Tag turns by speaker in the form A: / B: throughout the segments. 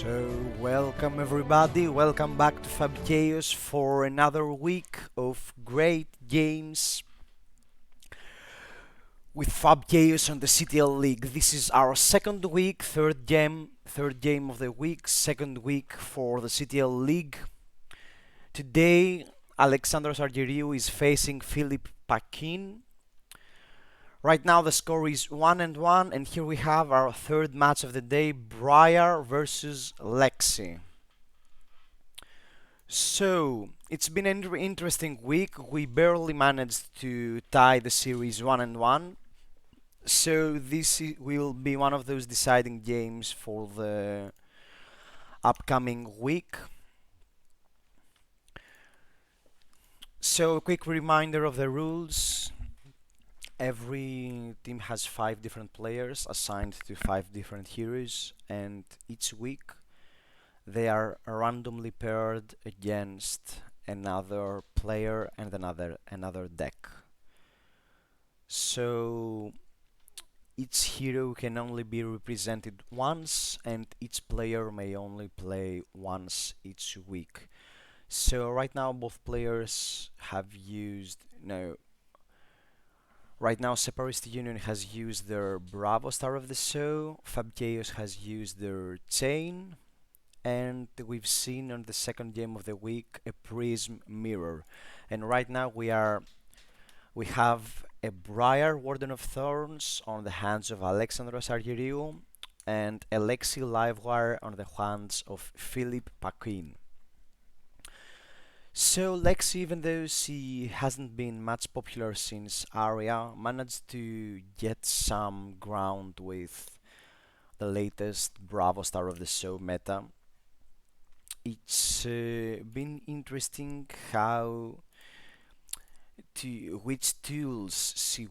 A: So, welcome everybody, welcome back to FAB for another week of great games with FAB on the CTL League. This is our second week, third game of the week, second week for the CTL League. Today, Alexandros Argyriou is facing Philippe Paquin. Right now the score is 1-1, and here we have our third match of the day, Briar versus Lexi. So, it's been an interesting week. We barely managed to tie the series 1-1. So this will be one of those deciding games for the upcoming week. So, a quick reminder of the rules. Every team has 5 different players assigned to 5 different heroes, and each week they are randomly paired against another player and another deck. So each hero can only be represented once, and each player may only play once each week. So right now both players have used right now, Separatist Union has used their Bravo Star of the Show, FAB has used their Chain, and we've seen on the second game of the week a Prism Mirror. And right now we have a Briar Warden of Thorns on the hands of Alexandros Argyriou and a Lexi Livewire on the hands of Philippe Paquin. So Lexi, even though she hasn't been much popular since Aria, managed to get some ground with the latest Bravo Star of the Show meta. It's been interesting how to which tools she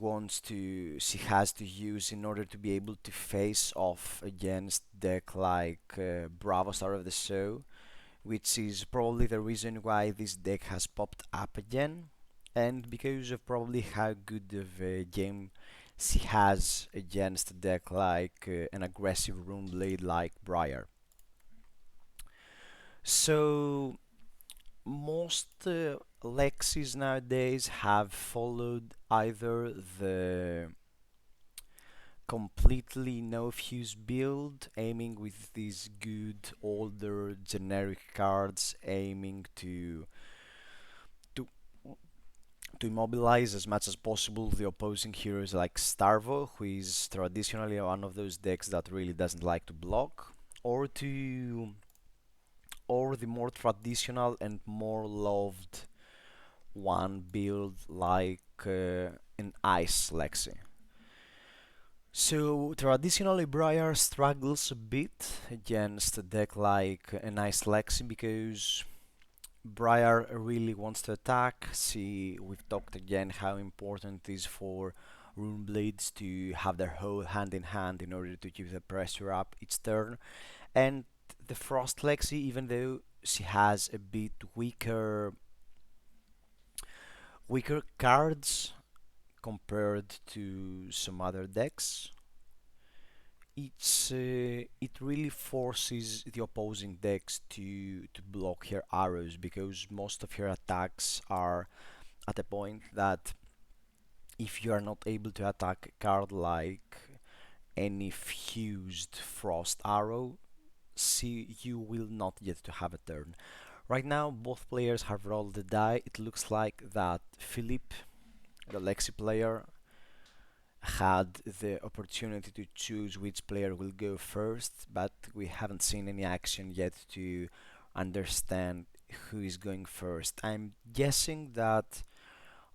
A: has to use in order to be able to face off against deck like Bravo Star of the Show, which is probably the reason why this deck has popped up again, and because of probably how good of a game she has against a deck like an aggressive Rune Blade like Briar. So most Lexis nowadays have followed either the completely no fuse build, aiming with these good older generic cards, aiming to to immobilize as much as possible the opposing heroes like Starvo, who is traditionally one of those decks that really doesn't like to block, or to or the more traditional and more loved one build like an Ice Lexi. So traditionally Briar struggles a bit against a deck like an Ice Lexi because Briar really wants to attack. See, we've talked again how important it is for Rune Blades to have their whole hand in hand in order to keep the pressure up each turn. And the Frost Lexi, even though she has a bit weaker cards compared to some other decks, it really forces the opposing decks to block her arrows because most of her attacks are at a point that if you are not able to attack a card like any fused frost arrow, see you will not get to have a turn. Right now both players have rolled the die. It looks like that Philippe, the Lexi player, had the opportunity to choose which player will go first, but we haven't seen any action yet to understand who is going first. I'm guessing that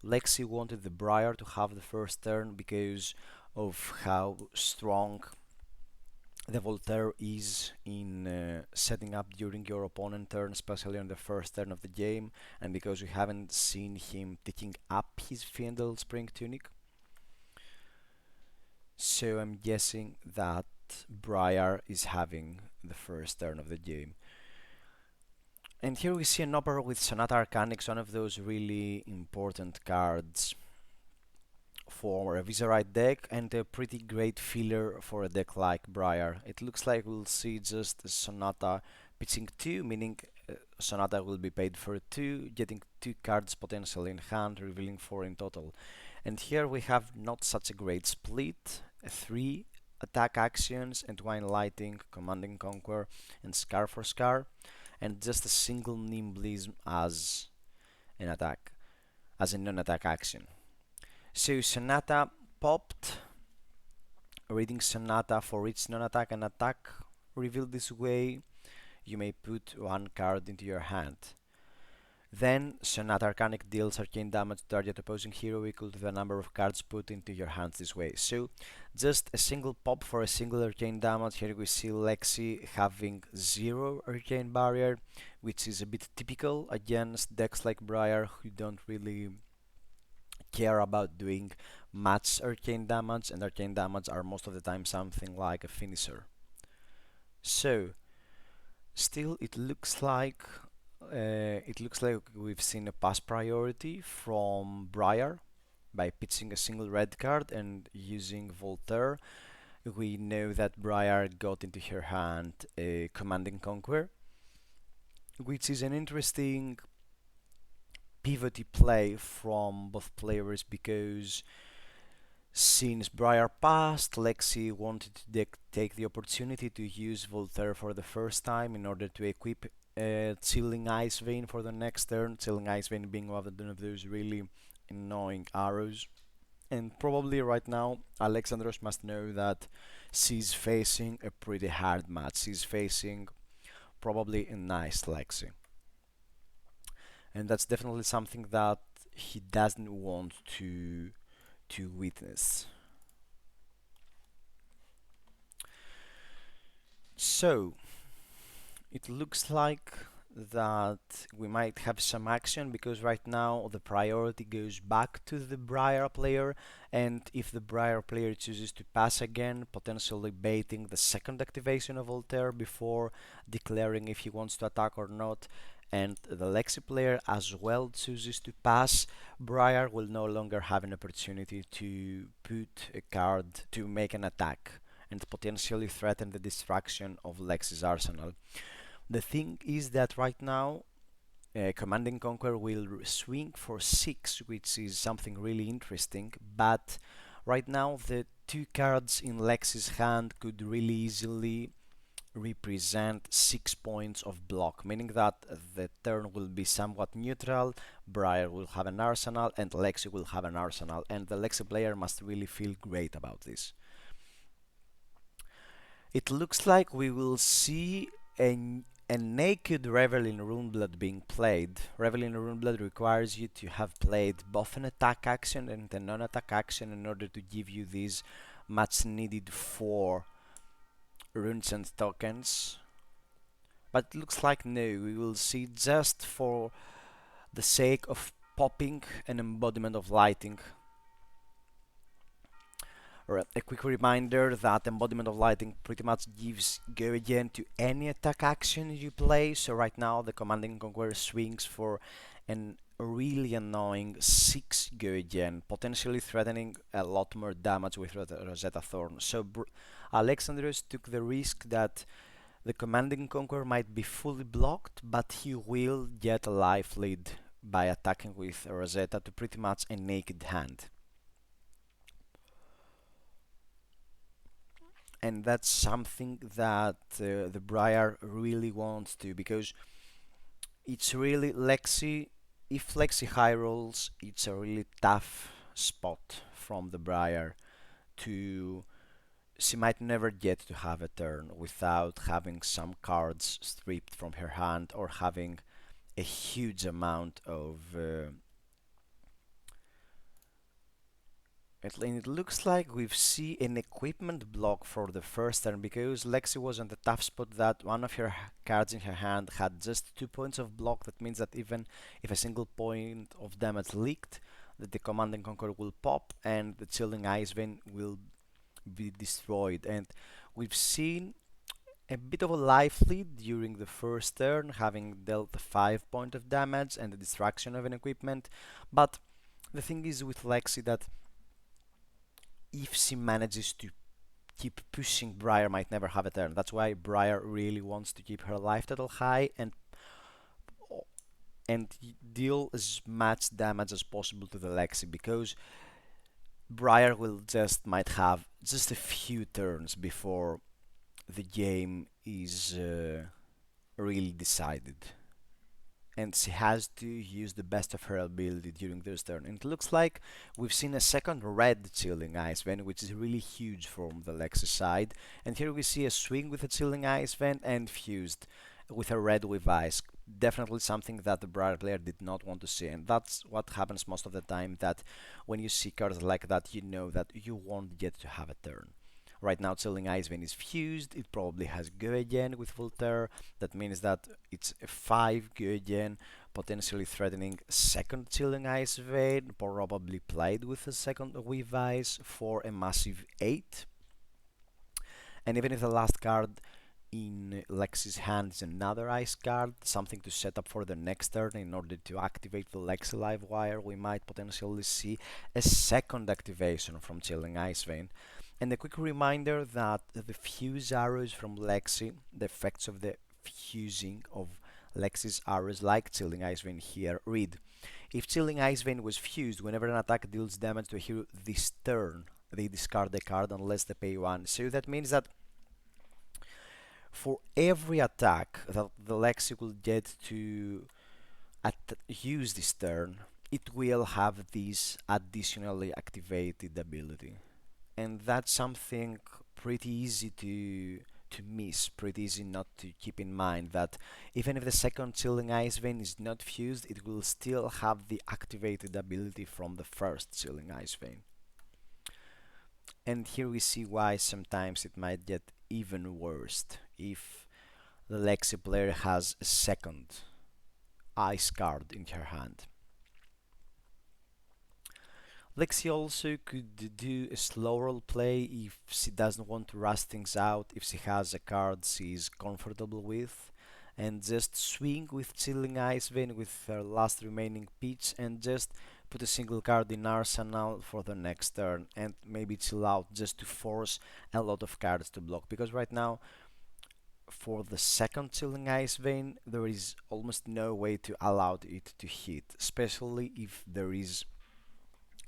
A: Lexi wanted the Briar to have the first turn because of how strong the Voltaire is in setting up during your opponent turn, especially on the first turn of the game, and because we haven't seen him taking up his Fiendal Spring Tunic. So I'm guessing that Briar is having the first turn of the game. And here we see an opera with Sonata Arcanix, one of those really important cards for a Viserite deck and a pretty great filler for a deck like Briar. It looks like we'll see just a Sonata pitching 2, meaning Sonata will be paid for 2, getting 2 cards potentially in hand, revealing 4 in total. And here we have not such a great split, 3 attack actions, and Entwine Lighting, Command and Conquer, and Scar for Scar, and just a single Nimblism as an attack, as a non-attack action. So Sonata popped, reading Sonata for each non-attack and attack revealed this way, you may put 1 card into your hand. Then Sonata Arcanic deals arcane damage to target opposing hero equal to the number of cards put into your hands this way. So just a single pop for a single arcane damage. Here we see Lexi having 0 arcane barrier, which is a bit typical against decks like Briar who don't really care about doing much arcane damage, and arcane damage are most of the time something like a finisher. So still it looks like we've seen a pass priority from Briar by pitching a single red card and using Voltaire. We know that Briar got into her hand a Command and Conquer, which is an interesting pivoty play from both players because since Briar passed, Lexi wanted to take the opportunity to use Voltaire for the first time in order to equip Chilling Ice Vein for the next turn. Chilling Ice Vein being one of those really annoying arrows. And probably right now, Alexandros must know that she's facing a pretty hard match. She's facing probably a nice Lexi. and that's definitely something that he doesn't want to witness. So it looks like that we might have some action because right now the priority goes back to the Briar player, and if the Briar player chooses to pass again, potentially baiting the second activation of Voltaire before declaring if he wants to attack or not, and the Lexi player as well chooses to pass, Briar will no longer have an opportunity to put a card to make an attack and potentially threaten the destruction of Lexi's arsenal. The thing is that right now, Command and Conquer will swing for 6, which is something really interesting, but right now the two cards in Lexi's hand could really easily represent 6 points of block, meaning that the turn will be somewhat neutral, Briar will have an arsenal, and Lexi will have an arsenal, and the Lexi player must really feel great about this. It looks like we will see a naked Revel in Runeblood being played. Revel in Runeblood requires you to have played both an attack action and a non-attack action in order to give you these much needed 4 runes and tokens. But it looks like no, we will see just for the sake of popping an embodiment of lighting. A quick reminder that Embodiment of Lighting pretty much gives go again to any attack action you play, so right now the Command and Conquer swings for an really annoying 6 go again, potentially threatening a lot more damage with Rosetta Thorn. So Alexandros took the risk that the Command and Conquer might be fully blocked, but he will get a life lead by attacking with Rosetta to pretty much a naked hand. And that's something that the Briar really wants to, because it's really Lexi. If Lexi high rolls, it's a really tough spot from the Briar to. She might never get to have a turn without having some cards stripped from her hand or having a huge amount of it looks like we've seen an equipment block for the first turn because Lexi was on the tough spot that one of her cards in her hand had just 2 points of block. That means that even if a single point of damage leaked, that the Command and Conquer will pop and the Chilling Ice Vein will be destroyed. And we've seen a bit of a life lead during the first turn, having dealt 5 points of damage and the destruction of an equipment. But the thing is with Lexi that if she manages to keep pushing, Briar might never have a turn. That's why Briar really wants to keep her life total high and deal as much damage as possible to the Lexi, because Briar will just might have just a few turns before the game is really decided, and she has to use the best of her ability during this turn. And it looks like we've seen a second red Chilling Ice Vent, which is really huge from the Lexi side. And here we see a swing with a Chilling Ice Vent and fused with a red with ice. Definitely something that the Briar player did not want to see, and that's what happens most of the time, that when you see cards like that, you know that you won't get to have a turn. Right now, Chilling Ice Vein is fused. It probably has Go again with Voltaire. That means that it's a 5 Go again, potentially threatening second Chilling Ice Vein, probably played with a second Weave Ice for a massive 8. And even if the last card in Lexi's hand is another ice card, something to set up for the next turn in order to activate the Lexi Live Wire, we might potentially see a second activation from Chilling Ice Vein. And a quick reminder that the fuse arrows from Lexi, the effects of the fusing of Lexi's arrows like Chilling Ice Vein here, read: if Chilling Ice Vein was fused, whenever an attack deals damage to a hero this turn, they discard a card unless they pay 1. So that means that for every attack that the Lexi will get to use this turn, it will have this additionally activated ability. And that's something pretty easy to to miss, pretty easy not to keep in mind that even if the second Chilling Ice Vein is not fused, it will still have the activated ability from the first Chilling Ice Vein. And here we see why sometimes it might get even worse if the Lexi player has a second ice card in her hand. Lexi also could do a slow role play if she doesn't want to rush things out, if she has a card she's comfortable with, and just swing with Chilling Ice Vein with her last remaining pitch and just put a single card in arsenal for the next turn and maybe chill out just to force a lot of cards to block. Because right now, for the second Chilling Ice Vein, there is almost no way to allow it to hit, especially if there is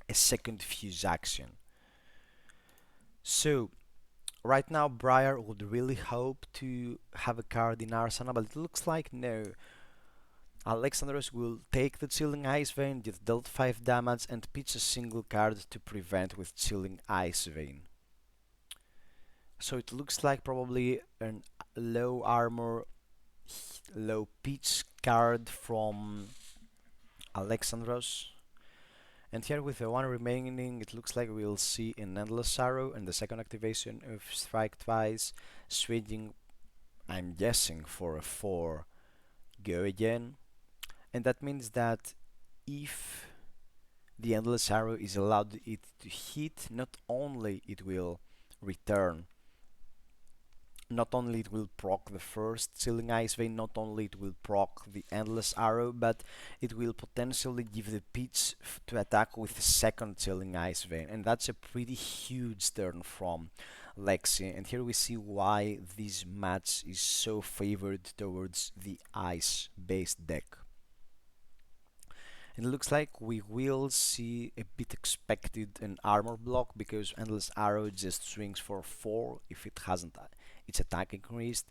A: a second fuse action. So right now Briar would really hope to have a card in arsenal, but it looks like no. Alexandros will take the Chilling Ice Vein, get dealt 5 damage and pitch a single card to prevent with Chilling Ice Vein. So it looks like probably a low armor, low pitch card from Alexandros. And here with the one remaining, it looks like we'll see an Endless Arrow and the second activation of Strike Twice, switching, I'm guessing, for a 4 go again. And that means that if the Endless Arrow is allowed it to hit, not only it will return, not only it will proc the first Chilling Ice Vein, not only it will proc the Endless Arrow, but it will potentially give the pitch to attack with the second Chilling Ice Vein, and that's a pretty huge turn from Lexi. And here we see why this match is so favored towards the ice-based deck. And it looks like we will see a bit expected an armor block because Endless Arrow just swings for 4 if it hasn't its attack increased.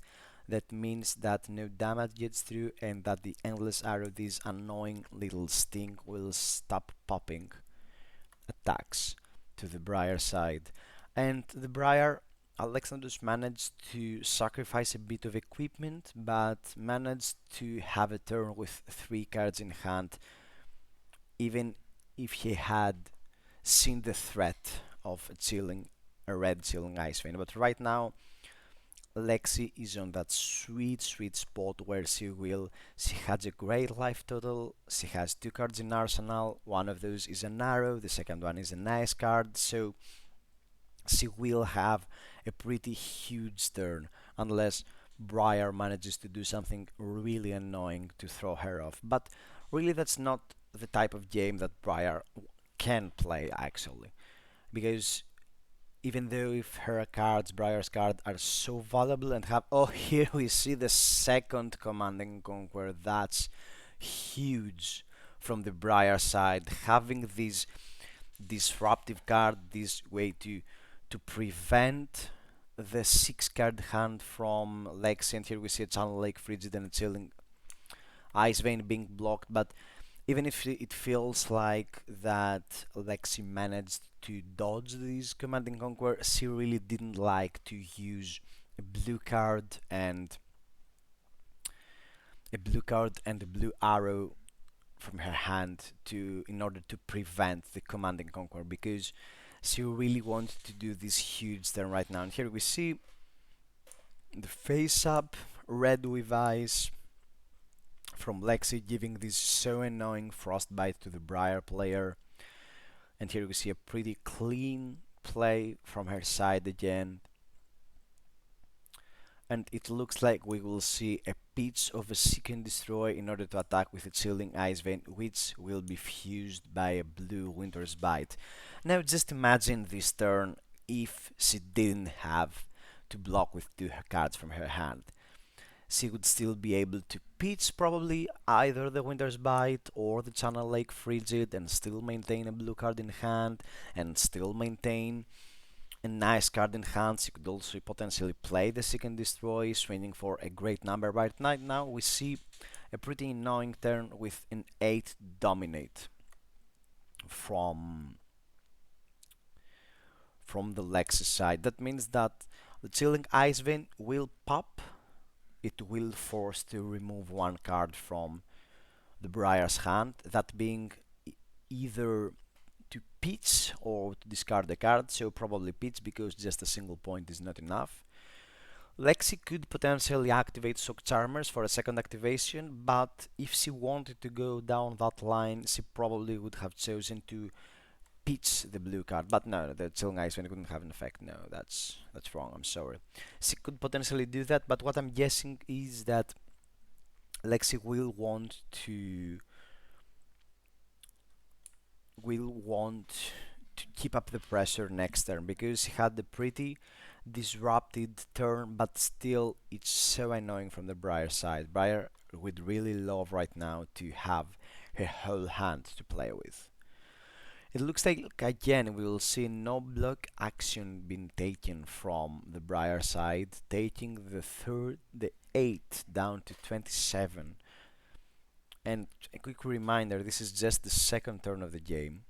A: That means that no damage gets through and that the Endless Arrow, this annoying little sting, will stop popping attacks to the Briar side. And the Briar, Alexandros managed to sacrifice a bit of equipment, but managed to have a turn with 3 cards in hand, even if he had seen the threat of a red Chilling Ice Vein. But right now, Lexi is on that sweet spot where she has a great life total, she has 2 cards in arsenal, one of those is an arrow, the second one is a nice card, so she will have a pretty huge turn, unless Briar manages to do something really annoying to throw her off. But really that's not the type of game that Briar can play actually, because even though if her cards, Briar's cards, are so valuable and have... Oh, here we see the second Command and Conquer. That's huge from the Briar side. Having this disruptive card, this way to prevent the 6 card hand from Lexi. And here we see a Channel Lake Frigid and a Chilling Ice Vein being blocked, but even if it feels like that Lexi managed to dodge this Command and Conquer, she really didn't like to use a blue card and a blue arrow from her hand in order to prevent the Command and Conquer, because she really wanted to do this huge turn right now. And here we see the face up red with ice from Lexi, giving this so annoying frostbite to the Briar player. And here we see a pretty clean play from her side again. And it looks like we will see a pitch of a Seek and Destroy in order to attack with a Chilling Ice Vein, which will be fused by a blue Winter's Bite. Now just imagine this turn if she didn't have to block with 2 cards from her hand. She would still be able to pitch probably either the Winter's Bite or the Channel Lake Frigid and still maintain a blue card in hand and still maintain a nice card in hand. She could also potentially play the Seek and Destroy, swinging for a great number. Right now we see a pretty annoying turn with an 8 Dominate from the Lexi side. That means that The Chilling Ice Vein will pop. It will force to remove one card from the Briar's hand, that being either to pitch or to discard the card, so probably pitch because just a single point is not enough. Lexi could potentially activate Shock Charmers for a second activation, but if she wanted to go down that line, she probably would have chosen to pitch the blue card. But no, the Chilling Ice Vein wouldn't have an effect. No, that's wrong. I'm sorry. She could potentially do that, but what I'm guessing is that Lexi will want to keep up the pressure next turn because he had the pretty disrupted turn, but still it's so annoying from the Briar side. Briar would really love right now to have her whole hand to play with. It looks like again we will see no block action being taken from the Briar side, taking the 8 down to 27. And a quick reminder, this is just the second turn of the game.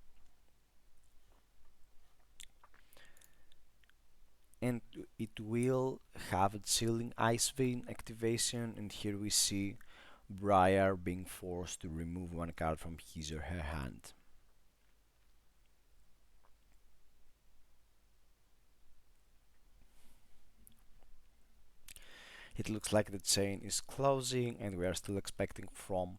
A: And it will have a Chilling Ice Vein activation, and here we see Briar being forced to remove one card from his or her hand. It looks like the chain is closing and we are still expecting from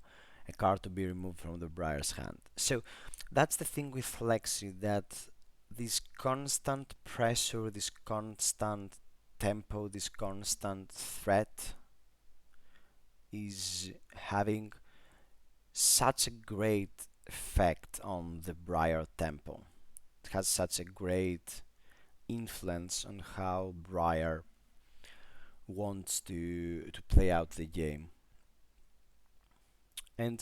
A: a card to be removed from the Briar's hand. So that's the thing with Lexi, that this constant pressure, this constant tempo, this constant threat is having such a great effect on the Briar tempo. It has such a great influence on how Briar wants to play out the game. And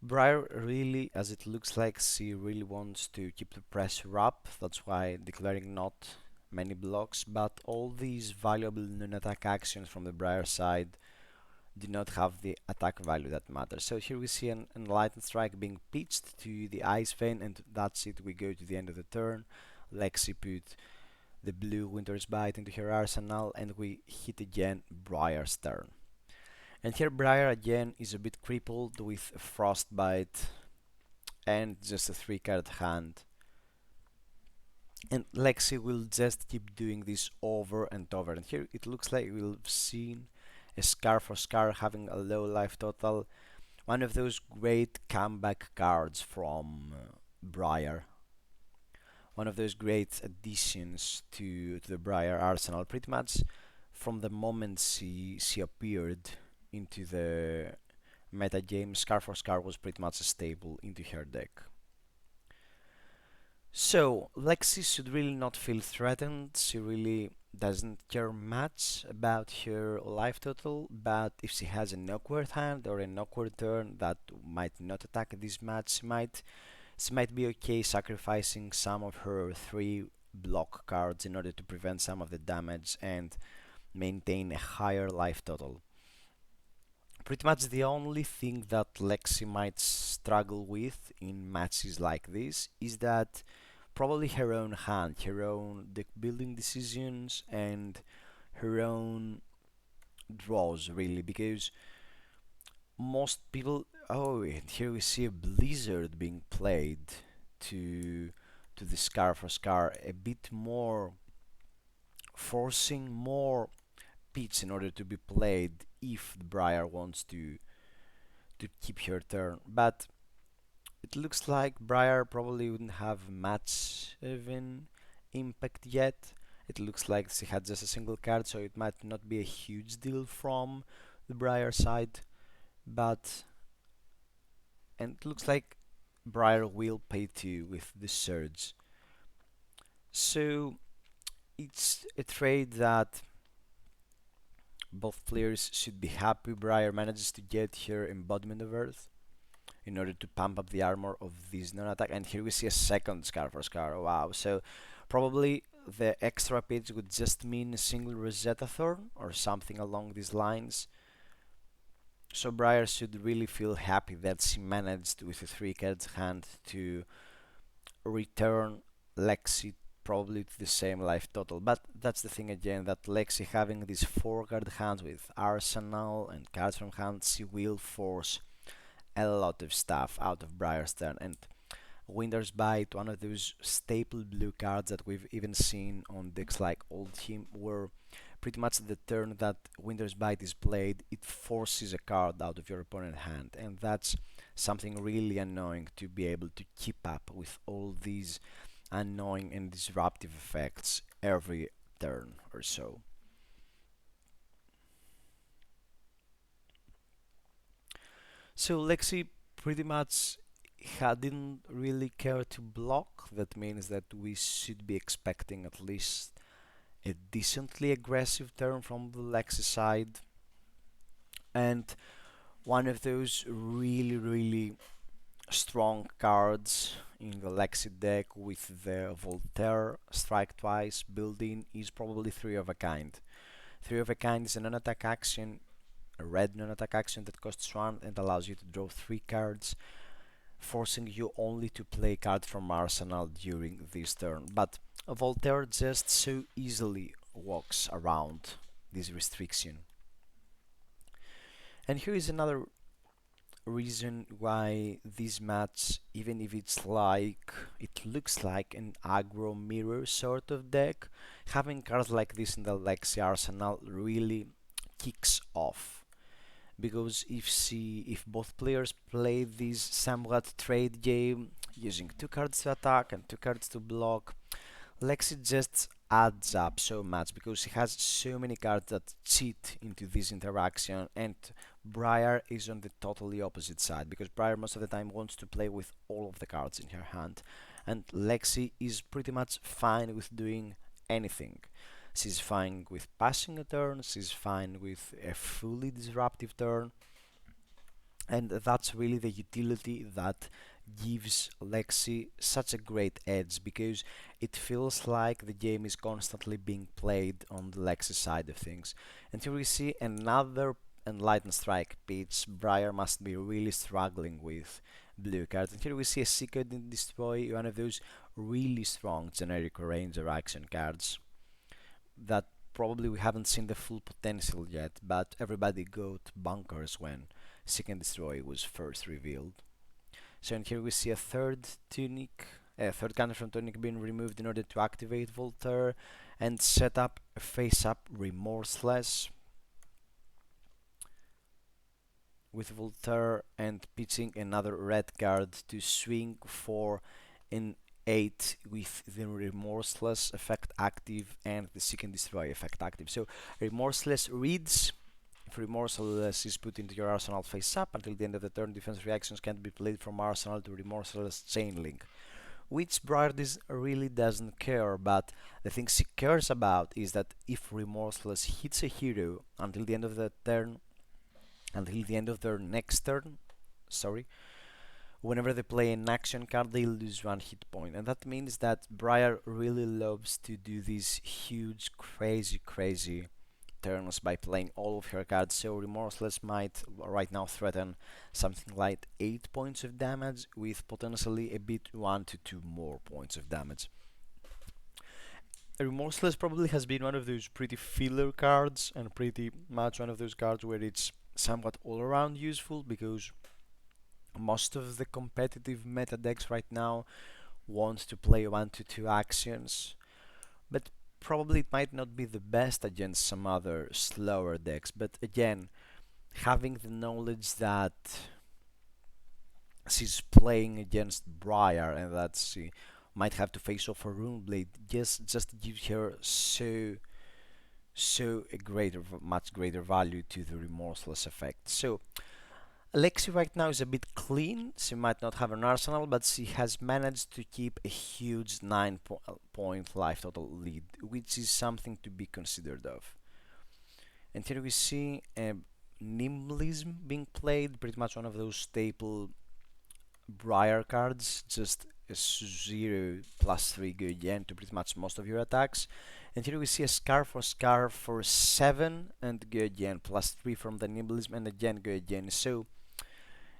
A: Briar really, as it looks like, she really wants to keep the pressure up. That's why declaring not many blocks, but all these valuable non-attack actions from the Briar side do not have the attack value that matters. So here we see an Enlightened Strike being pitched to the Ice Vein, and that's it. We go to the end of the turn. Lexi put the blue Winter's Bite into her arsenal, and we hit again Briar's turn. And here Briar again is a bit crippled with Frostbite and just a 3-card hand. And Lexi will just keep doing this over and over. And here it looks like we've seen a Scar for Scar having a low life total. One of those great comeback cards from Briar. One of those great additions to the Briar arsenal. Pretty much from the moment she appeared into the meta game, Scar for Scar was pretty much a staple into her deck. So Lexi should really not feel threatened. She really doesn't care much about her life total, but if she has an awkward hand or an awkward turn that might not attack this match, she might be okay sacrificing some of her 3 block cards in order to prevent some of the damage and maintain a higher life total. Pretty much the only thing that Lexi might struggle with in matches like this is that probably her own hand, her own deck building decisions, and her own draws, really, because most people. Oh, and here we see a Blizzard being played to the Scar for Scar, a bit more forcing more pitch in order to be played if the Briar wants to keep her turn. But it looks like Briar probably wouldn't have much of an impact yet. It looks like she had just a single card, so it might not be a huge deal from the Briar side. But and it looks like Briar will pay 2 with the Surge. So it's a trade that both players should be happy. Briar manages to get her Embodiment of Earth in order to pump up the armor of this non-attack, and here we see a second Scar for Scar. Wow, so probably the extra pitch would just mean a single Rosetta Thorn or something along these lines. So Briar should really feel happy that she managed with a 3 cards hand to return Lexi probably to the same life total. But that's the thing again, that Lexi having these 4 card hands with Arsenal and cards from hand, she will force a lot of stuff out of Briar's turn. And Winter's Bite, one of those staple blue cards that we've even seen on decks like Old Team, where pretty much the turn that Winter's Bite is played, it forces a card out of your opponent's hand, and that's something really annoying to be able to keep up with all these annoying and disruptive effects every turn or so. So Lexi pretty much didn't really care to block. That means that we should be expecting at least a decently aggressive turn from the Lexi side. And one of those really strong cards in the Lexi deck with the Voltaire Strike Twice built-in is probably Three of a Kind. Three of a Kind is a non-attack action, a red non-attack action that costs 1 and allows you to draw 3 cards, forcing you only to play cards from Arsenal during this turn. But Voltaire just so easily walks around this restriction. And here is another reason why this match, even if it looks like an aggro mirror sort of deck, having cards like this in the Lexi arsenal really kicks off. Because if both players play this somewhat trade game using 2 cards to attack and 2 cards to block, Lexi just adds up so much because he has so many cards that cheat into this interaction, and Briar is on the totally opposite side because Briar most of the time wants to play with all of the cards in her hand, and Lexi is pretty much fine with doing anything. She's fine with passing a turn, she's fine with a fully disruptive turn, and that's really the utility that gives Lexi such a great edge, because it feels like the game is constantly being played on the Lexi side of things. And here we see another Enlightened Strike pitch. Briar must be really struggling with blue cards. And here we see a Secret and Destroy, one of those really strong generic Ranger action cards that probably we haven't seen the full potential yet, but everybody got bunkers when Seek and Destroy was first revealed. So and here we see a third counter from Tunic being removed in order to activate Voltaire and set up a face-up Remorseless with Voltaire and pitching another red card to swing for an 8 with the Remorseless effect active and the Seek and Destroy effect active. So Remorseless reads: if Remorseless is put into your arsenal face up, until the end of the turn, defense reactions can't be played from arsenal to Remorseless chain link. Which Briar really doesn't care, but the thing she cares about is that if Remorseless hits a hero until the end of the turn, until the end of their next turn, whenever they play an action card, they lose 1 hit point. And that means that Briar really loves to do these huge, crazy turns by playing all of her cards. So Remorseless might right now threaten something like 8 points of damage, with potentially a bit 1 to 2 more points of damage. Remorseless probably has been one of those pretty filler cards, and pretty much one of those cards where it's somewhat all around useful, because most of the competitive meta decks right now want to play 1 to 2 actions, but probably it might not be the best against some other slower decks. But again, having the knowledge that she's playing against Briar and that she might have to face off a Runeblade just gives her much greater value to the Remorseless effect. So Lexi right now is a bit clean. She might not have an arsenal, but she has managed to keep a huge 9-point life total lead, which is something to be considered of. And here we see Nimblism being played, pretty much one of those staple Briar cards, just a 0+3 go again to pretty much most of your attacks. And here we see a Scar for 7 and go again, +3 from the Nimblism and again go again. So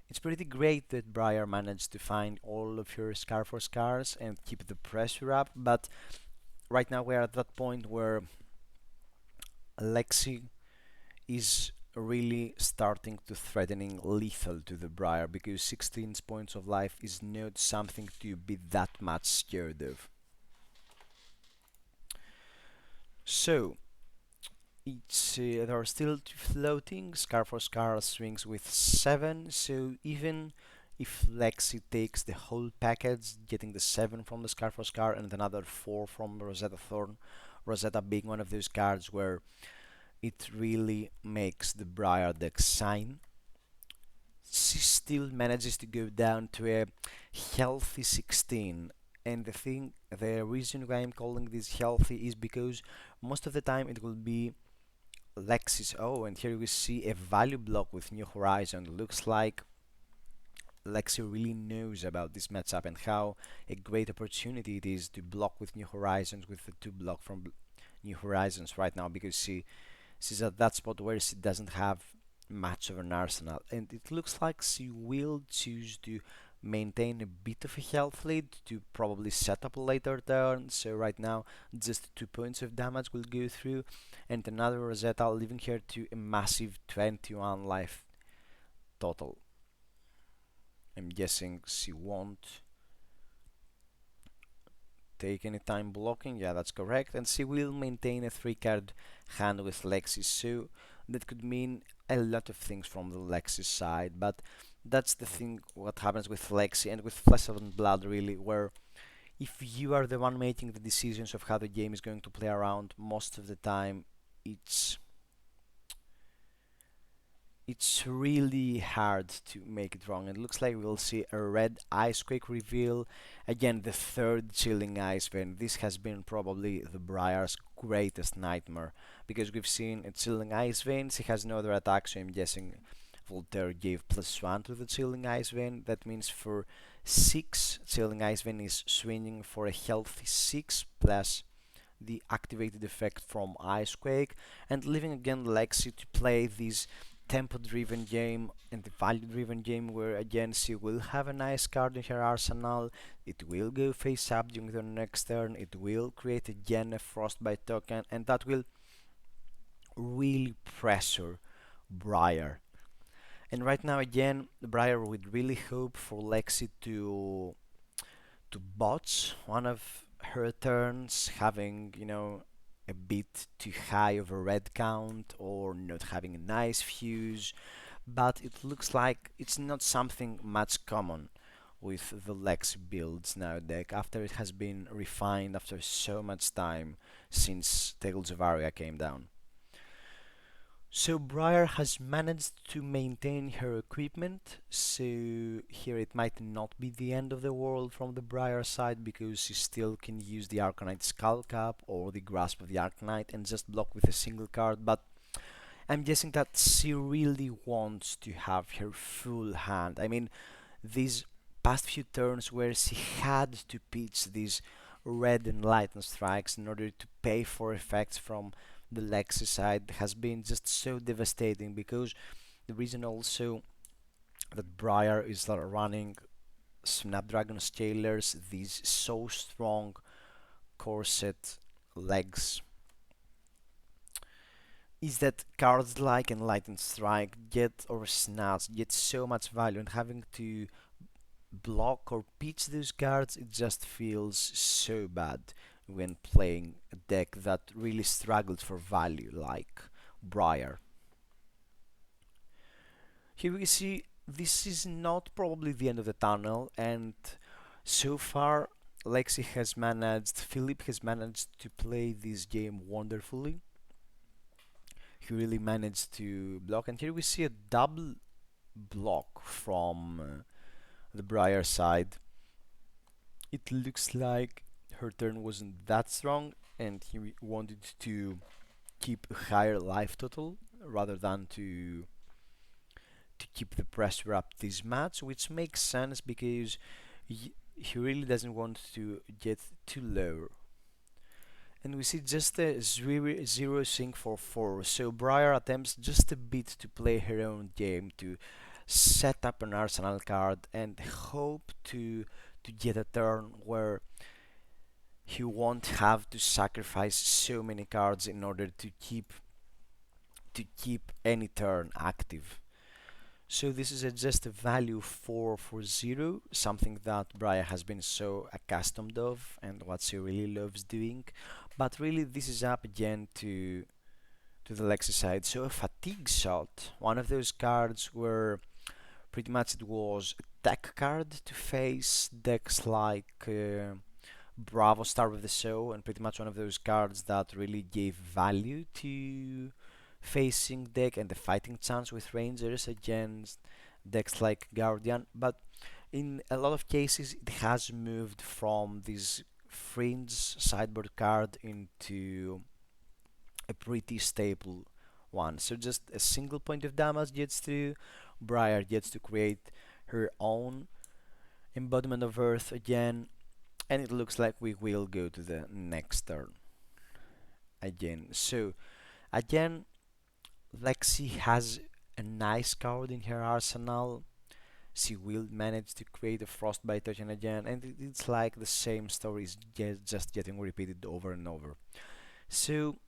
A: it's pretty great that Briar managed to find all of her Scar for Scars and keep the pressure up, but right now we're at that point where Lexi is really starting to threatening lethal to the Briar, because 16 points of life is not something to be that much scared of. So there are still two floating. Scar for Scar swings with 7, so even if Lexi takes the whole package, getting the 7 from the Scar for Scar and another 4 from Rosetta Thorn, Rosetta being one of those cards where it really makes the Briar deck shine, she still manages to go down to a healthy 16. And the reason why I'm calling this healthy is because most of the time it will be Lexi's. Oh, and here we see a value block with New Horizon. Looks like Lexi really knows about this matchup and how a great opportunity it is to block with New Horizons, with the 2 block from New Horizons right now, because she's at that spot where she doesn't have much of an arsenal, and it looks like she will choose to maintain a bit of a health lead to probably set up a later turn. So right now just 2 points of damage will go through, and another Rosetta, leaving her to a massive 21 life total. I'm guessing she won't take any time blocking. Yeah, that's correct. And she will maintain a 3-card hand with Lexi, so that could mean a lot of things from the Lexi side. But that's the thing what happens with Lexi and with Flesh and Blood, really, where if you are the one making the decisions of how the game is going to play around, most of the time it's it's really hard to make it wrong. It looks like we'll see a red Icequake reveal. Again, the third Chilling Ice Vein. This has been probably the Briar's greatest nightmare, because we've seen a Chilling Ice Vein. She has no other attack, so I'm guessing Voltaire gave +1 to the Chilling Ice Vein. That means for 6, Chilling Ice Vein is swinging for a healthy 6 plus the activated effect from Icequake, and leaving again Lexi to play this tempo-driven game and the value-driven game, where again she will have a nice card in her arsenal. It will go face up during the next turn. It will create again a Frostbite token, and that will really pressure Briar. And right now again, Briar would really hope for Lexi to botch one of her turns, having, a bit too high of a red count or not having a nice fuse, but it looks like it's not something much common with the Lexi builds nowadays, after it has been refined after so much time since Tales of Aria came down. So Briar has managed to maintain her equipment, so here it might not be the end of the world from the Briar side, because she still can use the Arcanite Skull Cap or the Grasp of the Arcanite and just block with a single card, but I'm guessing that she really wants to have her full hand. I mean, these past few turns where she had to pitch these red and lightning strikes in order to pay for effects from the Lexi side has been just so devastating, because the reason also that Briar is running Snapdragon Scalers, these so strong corset legs, is that cards like Enlightened Strike get or Snatch get so much value, and having to block or pitch those cards, it just feels so bad when playing a deck that really struggles for value like Briar. Here we see this is not probably the end of the tunnel, and so far Philippe has managed to play this game wonderfully. He really managed to block, and here we see a double block from the Briar side. It looks like her turn wasn't that strong, and he wanted to keep a higher life total rather than to keep the pressure up this much, which makes sense because he really doesn't want to get too low. And we see just a zero sync for 4, so Briar attempts just a bit to play her own game, to set up an arsenal card and hope to get a turn where he won't have to sacrifice so many cards in order to keep any turn active. So this is just a value 4 for 0, something that Briar has been so accustomed of and what she really loves doing. But really this is up again to the Lexi side. So a fatigue shot, one of those cards where pretty much it was a tech card to face decks like Bravo, Star of the Show, and pretty much one of those cards that really gave value to facing deck and the fighting chance with Rangers against decks like Guardian. But in a lot of cases, it has moved from this fringe sideboard card into a pretty stable one. So just a single point of damage gets through. Briar gets to create her own embodiment of Earth again, and it looks like we will go to the next turn again. So again, Lexi has a nice card in her arsenal. She will manage to create a Frostbite token again, and it's like the same story is just getting repeated over and over. So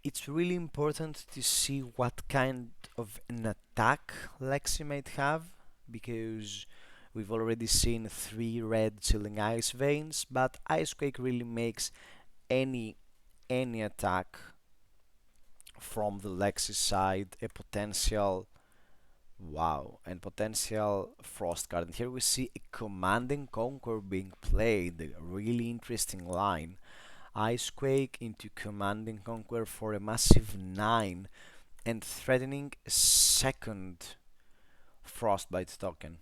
A: it's really important to see what kind of an attack Lexi might have, because we've already seen 3 red chilling ice veins, but Icequake really makes any attack from the Lexi side a potential wow and potential frost card. And here we see a Command and Conquer being played, a really interesting line. Icequake into Command and Conquer for a massive 9 and threatening a second Frostbite token.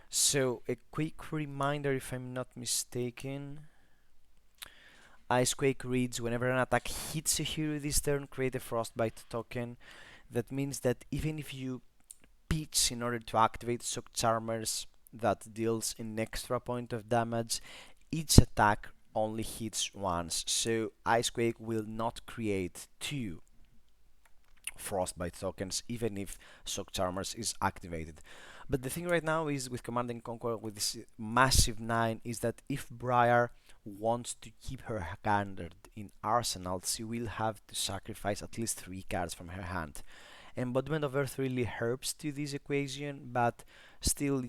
A: So a quick reminder, if I'm not mistaken, Icequake reads whenever an attack hits a hero this turn, create a Frostbite token. That means that even if you pitch in order to activate Shock Charmers that deals an extra point of damage, each attack only hits once. So Icequake will not create 2 Frostbite tokens even if Shock Charmers is activated. But the thing right now is with Command and Conquer with this massive 9 is that if Briar wants to keep her standard in arsenal, she will have to sacrifice at least 3 cards from her hand. Embodiment of Earth really helps to this equation, but still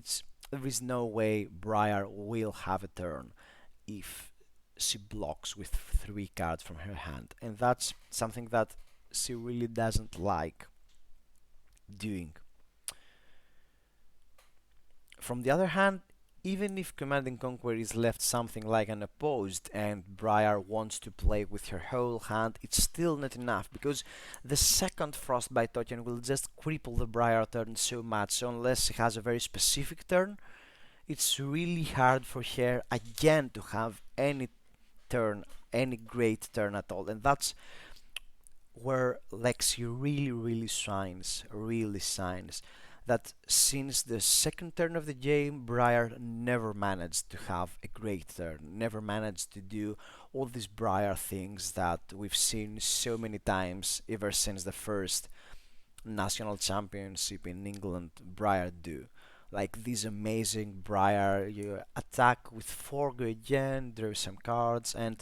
A: there is no way Briar will have a turn if she blocks with 3 cards from her hand, and that's something that she really doesn't like doing. From the other hand, even if Command and Conquer is left something like unopposed and Briar wants to play with her whole hand, it's still not enough, because the second Frostbite token will just cripple the Briar turn so much. So unless she has a very specific turn, it's really hard for her again to have any turn, any great turn at all. And that's where Lexi really shines, that since the second turn of the game, Briar never managed to have a great turn, never managed to do all these Briar things that we've seen so many times ever since the first national championship in England. Briar do. Like this amazing Briar, you attack with 4, go again, draw some cards, and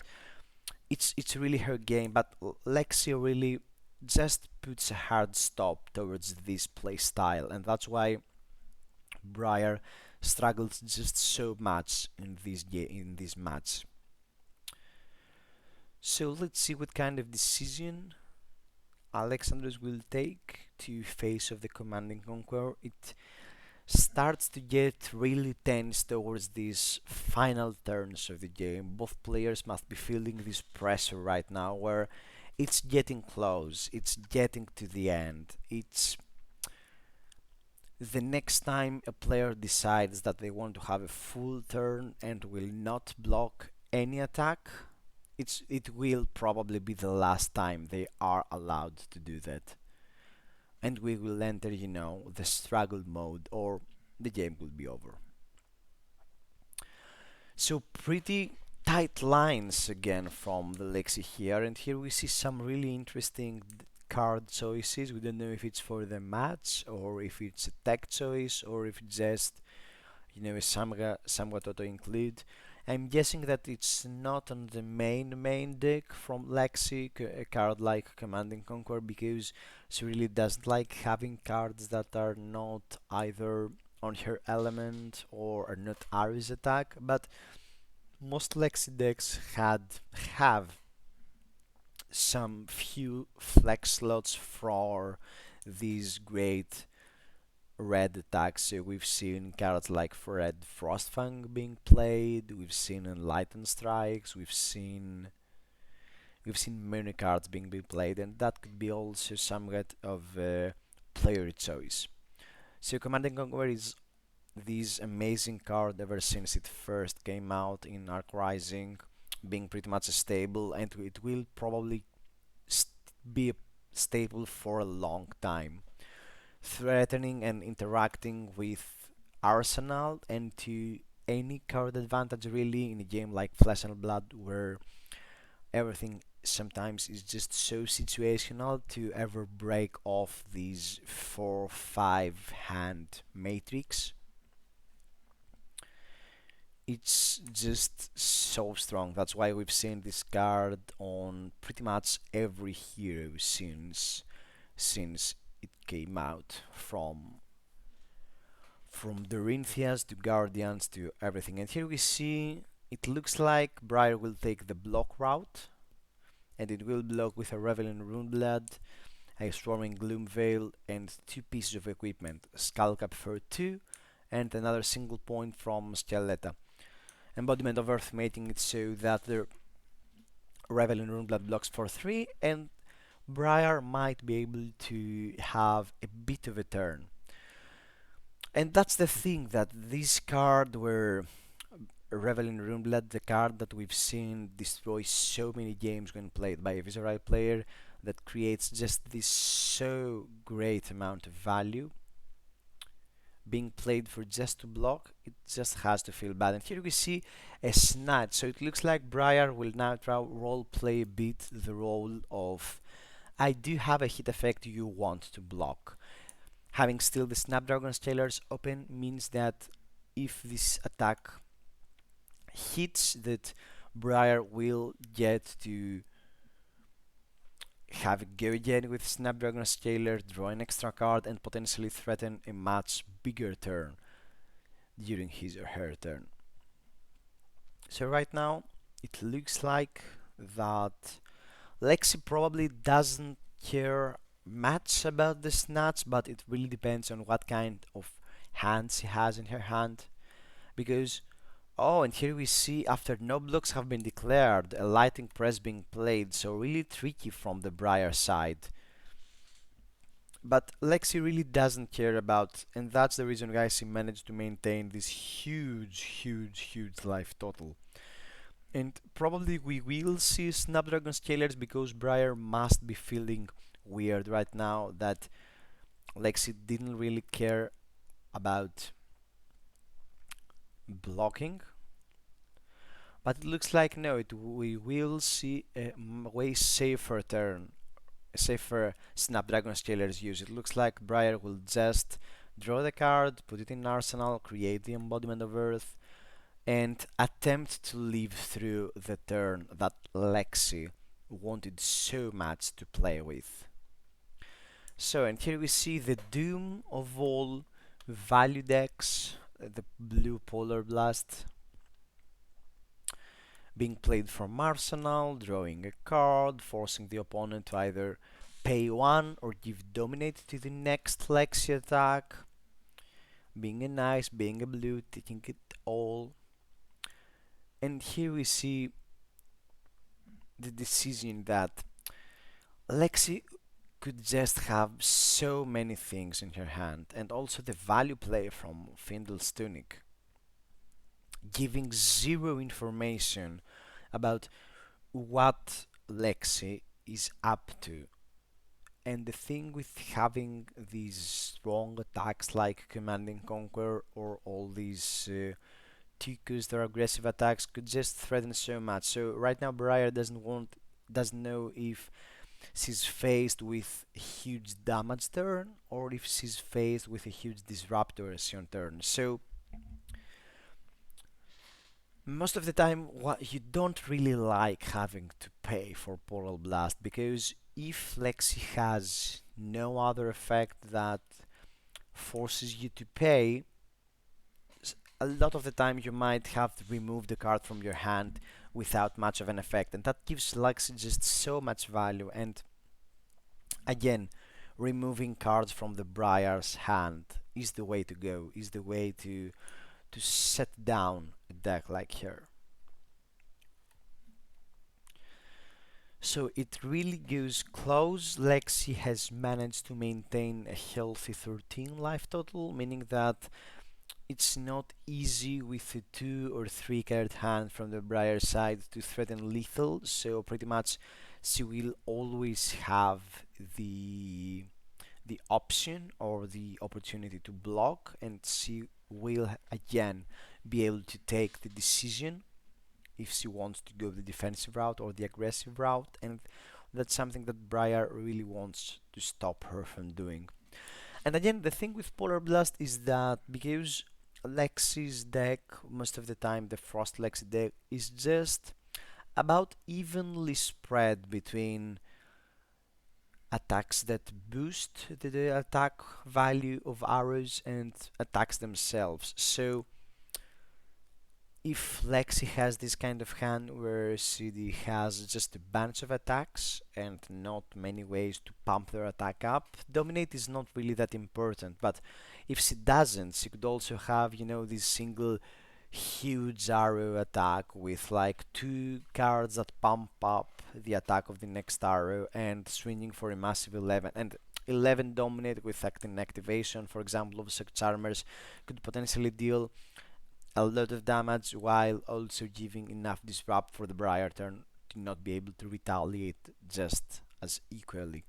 A: it's really her game. But Lexi really just puts a hard stop towards this playstyle, and that's why Briar struggles just so much in this match. So let's see what kind of decision Alexandros will take to face of the Command and Conquer. It starts to get really tense towards these final turns of the game. Both players must be feeling this pressure right now where it's getting close, it's getting to the end. It's the next time a player decides that they want to have a full turn and will not block any attack, it will probably be the last time they are allowed to do that. And we will enter, the struggle mode, or the game will be over. So pretty tight lines again from the Lexi here, and here we see some really interesting card choices. We don't know if it's for the match or if it's a tech choice or if it's just a somewhat auto include. I'm guessing that it's not on the main deck from Lexi, a card like Command and Conquer, because she really doesn't like having cards that are not either on her element or are not Ares attack, but most Lexi decks have some few flex slots for these great red attacks. So we've seen cards like Red Frostfang being played. We've seen Enlightened Strikes. We've seen many cards being played, and that could be also somewhat of a player choice. So Command and Conquer is this amazing card ever since it first came out in Arc Rising, being pretty much stable, and it will probably be a stable for a long time, threatening and interacting with Arsenal and to any card advantage really in a game like Flesh and Blood, where everything sometimes is just so situational. To ever break off these 4-5 hand matrix, it's just so strong. That's why we've seen this card on pretty much every hero since it came out, from Dorinthias to Guardians to everything. And here we see it looks like Briar will take the block route, and it will block with a Reveling Runeblood, a Swarming Gloomveil, and two pieces of equipment, Skullcap for 2, and another single point from Skelletta. Embodiment of Earth, making it so that the Reveling Runeblood blocks for 3, and Briar might be able to have a bit of a turn. And that's the thing, that this card where Reveling Runeblood, the card that we've seen destroy so many games when played by a Visceral player, that creates just this so great amount of value being played for just to block, it just has to feel bad. And here we see a snatch, so it looks like Briar will now try role play a bit the role of, I do have a hit effect you want to block. Having still the Snapdragon Scalers open means that if this attack hits, that Briar will get to have a go again with Snapdragon Scaler, draw an extra card, and potentially threaten a much bigger turn during his or her turn. So right now it looks like that Lexi probably doesn't care much about the snatch, but it really depends on what kind of hands she has in her hand. Because, oh, and here we see after no blocks have been declared, a Lightning Press being played, so really tricky from the Briar side. But Lexi really doesn't care about, and that's the reason why she managed to maintain this huge life total. And probably we will see Snapdragon Scalers, because Briar must be feeling weird right now that Lexi didn't really care about blocking. But it looks like no, we will see a way safer turn, a safer Snapdragon Scaler's use. It looks like Briar will just draw the card, put it in Arsenal, create the Embodiment of Earth, and attempt to live through the turn that Lexi wanted so much to play with. So, and here we see the doom of all value decks, the blue Polar Blast being played from Arsenal, drawing a card, forcing the opponent to either pay 1 or give Dominate to the next Lexi attack, being a nice, being a blue, taking it all. And here we see the decision that Lexi could just have so many things in her hand, and also the value play from Findel's Tunic, giving zero information about what Lexi is up to. And the thing with having these strong attacks like Command and Conquer, or all these Tikus, their aggressive attacks, could just threaten so much. So right now Briar doesn't know if she's faced with a huge damage turn or if she's faced with a huge disruptor turn. So Most of the time, what you don't really like having to pay for Portal Blast, because if Lexi has no other effect that forces you to pay, a lot of the time you might have to remove the card from your hand without much of an effect, and that gives Lexi just so much value. And again, removing cards from the Briar's hand is the way to go, is the way to set down a deck like her. So it really goes close. Lexi has managed to maintain a healthy 13 life total, meaning that it's not easy with a 2 or 3 card hand from the Briar side to threaten lethal, so pretty much she will always have the the option or the opportunity to block, and she will again be able to take the decision if she wants to go the defensive route or the aggressive route, and that's something that Briar really wants to stop her from doing. And again, the thing with Polar Blast is that because Lexi's deck, most of the time the Frost Lexi deck, is just about evenly spread between attacks that boost the attack value of arrows and attacks themselves. So if Lexi has this kind of hand where CD has just a bunch of attacks and not many ways to pump their attack up, dominate is not really that important. But if she doesn't, she could also have, this single huge arrow attack with like two cards that pump up the attack of the next arrow and swinging for a massive 11. And 11 dominate with activation, for example, of such armors could potentially deal a lot of damage while also giving enough disrupt for the Briar turn to not be able to retaliate just as equally.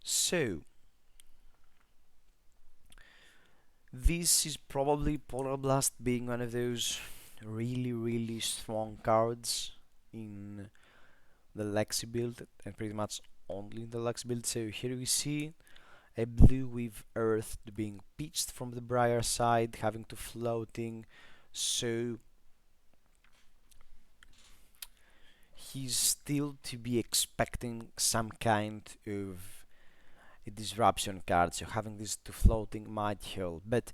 A: So, this is probably Polar Blast being one of those really, really strong cards in the Lexi build, and pretty much only in the Lexi build. So here we see a blue with earth being pitched from the Briar side, having to floating, so he's still to be expecting some kind of a disruption card, so having this to floating might help. But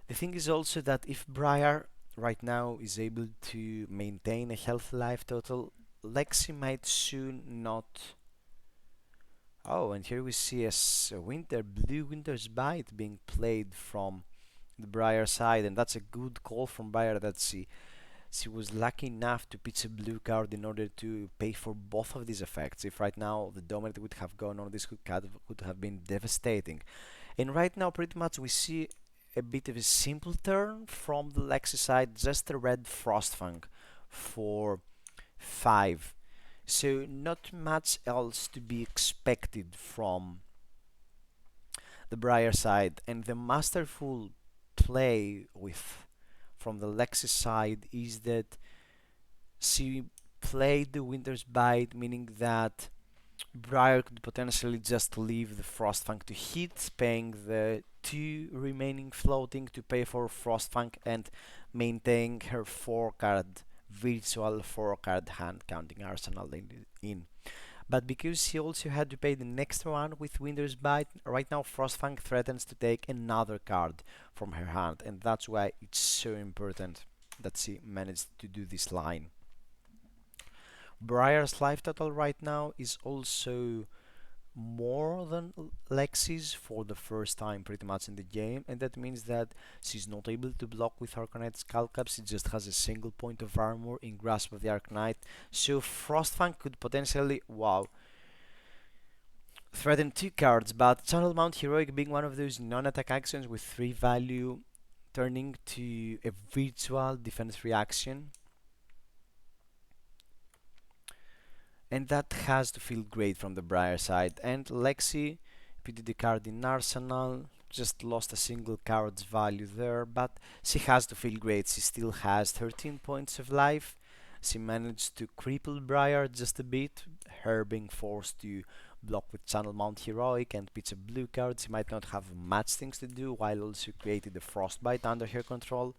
A: the thing is also that if Briar right now is able to maintain a healthy life total, Lexi might soon not. Oh, and here we see a blue Winter's Bite being played from the Briar side, and that's a good call from Briar that she was lucky enough to pitch a blue card in order to pay for both of these effects. If right now the Dominate would have gone on, this could have been devastating. And right now, pretty much we see a bit of a simple turn from the Lexi side, just a red Frostfang for 5. So not much else to be expected from the Briar side, and the masterful play with from the Lexi side is that she played the Winter's Bite, meaning that Briar could potentially just leave the Frostfang to hit, paying the 2 remaining floating to pay for Frostfang and maintain her 4 card virtual 4 card hand counting arsenal in. But because she also had to pay the next one with Winter's Bite, right now Frostfang threatens to take another card from her hand, and that's why it's so important that she managed to do this line. Briar's life total right now is also more than Lexi's for the first time pretty much in the game, and that means that she's not able to block with Arcanite Skullcap. She just has a single point of armor in Grasp of the Arcanite, so Frostfang could potentially, wow, threaten 2 cards, but Channel Mount Heroic being one of those non-attack actions with 3 value, turning to a virtual defense reaction, and that has to feel great from the Briar side. And Lexi put the card in Arsenal, just lost a single card's value there, but she has to feel great. She still has 13 points of life. She managed to cripple Briar just a bit, her being forced to block with Channel Mount Heroic and pitch a blue card. She might not have much things to do while also creating the Frostbite under her control.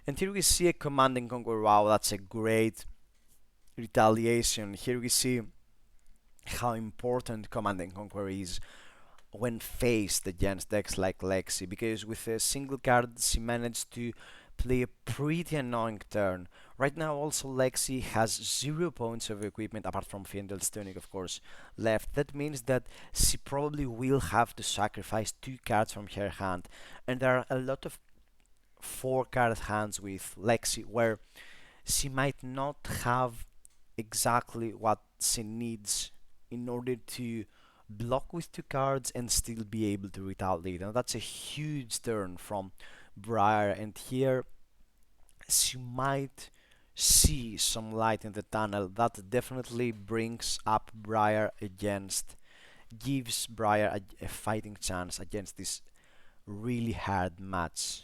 A: And here we see a Command and Conquer. Wow, that's a great retaliation. Here we see how important Command and Conquer is when faced against decks like Lexi, because with a single card she managed to play a pretty annoying turn. Right now also Lexi has 0 points of equipment apart from Fiendel's Tunic, of course, left. That means that she probably will have to sacrifice 2 cards from her hand, and there are a lot of 4 card hands with Lexi where she might not have exactly what she needs in order to block with 2 cards and still be able to retaliate. And that's a huge turn from Briar, and here she might see some light in the tunnel. That definitely brings up Briar against, gives Briar a fighting chance against this really hard match.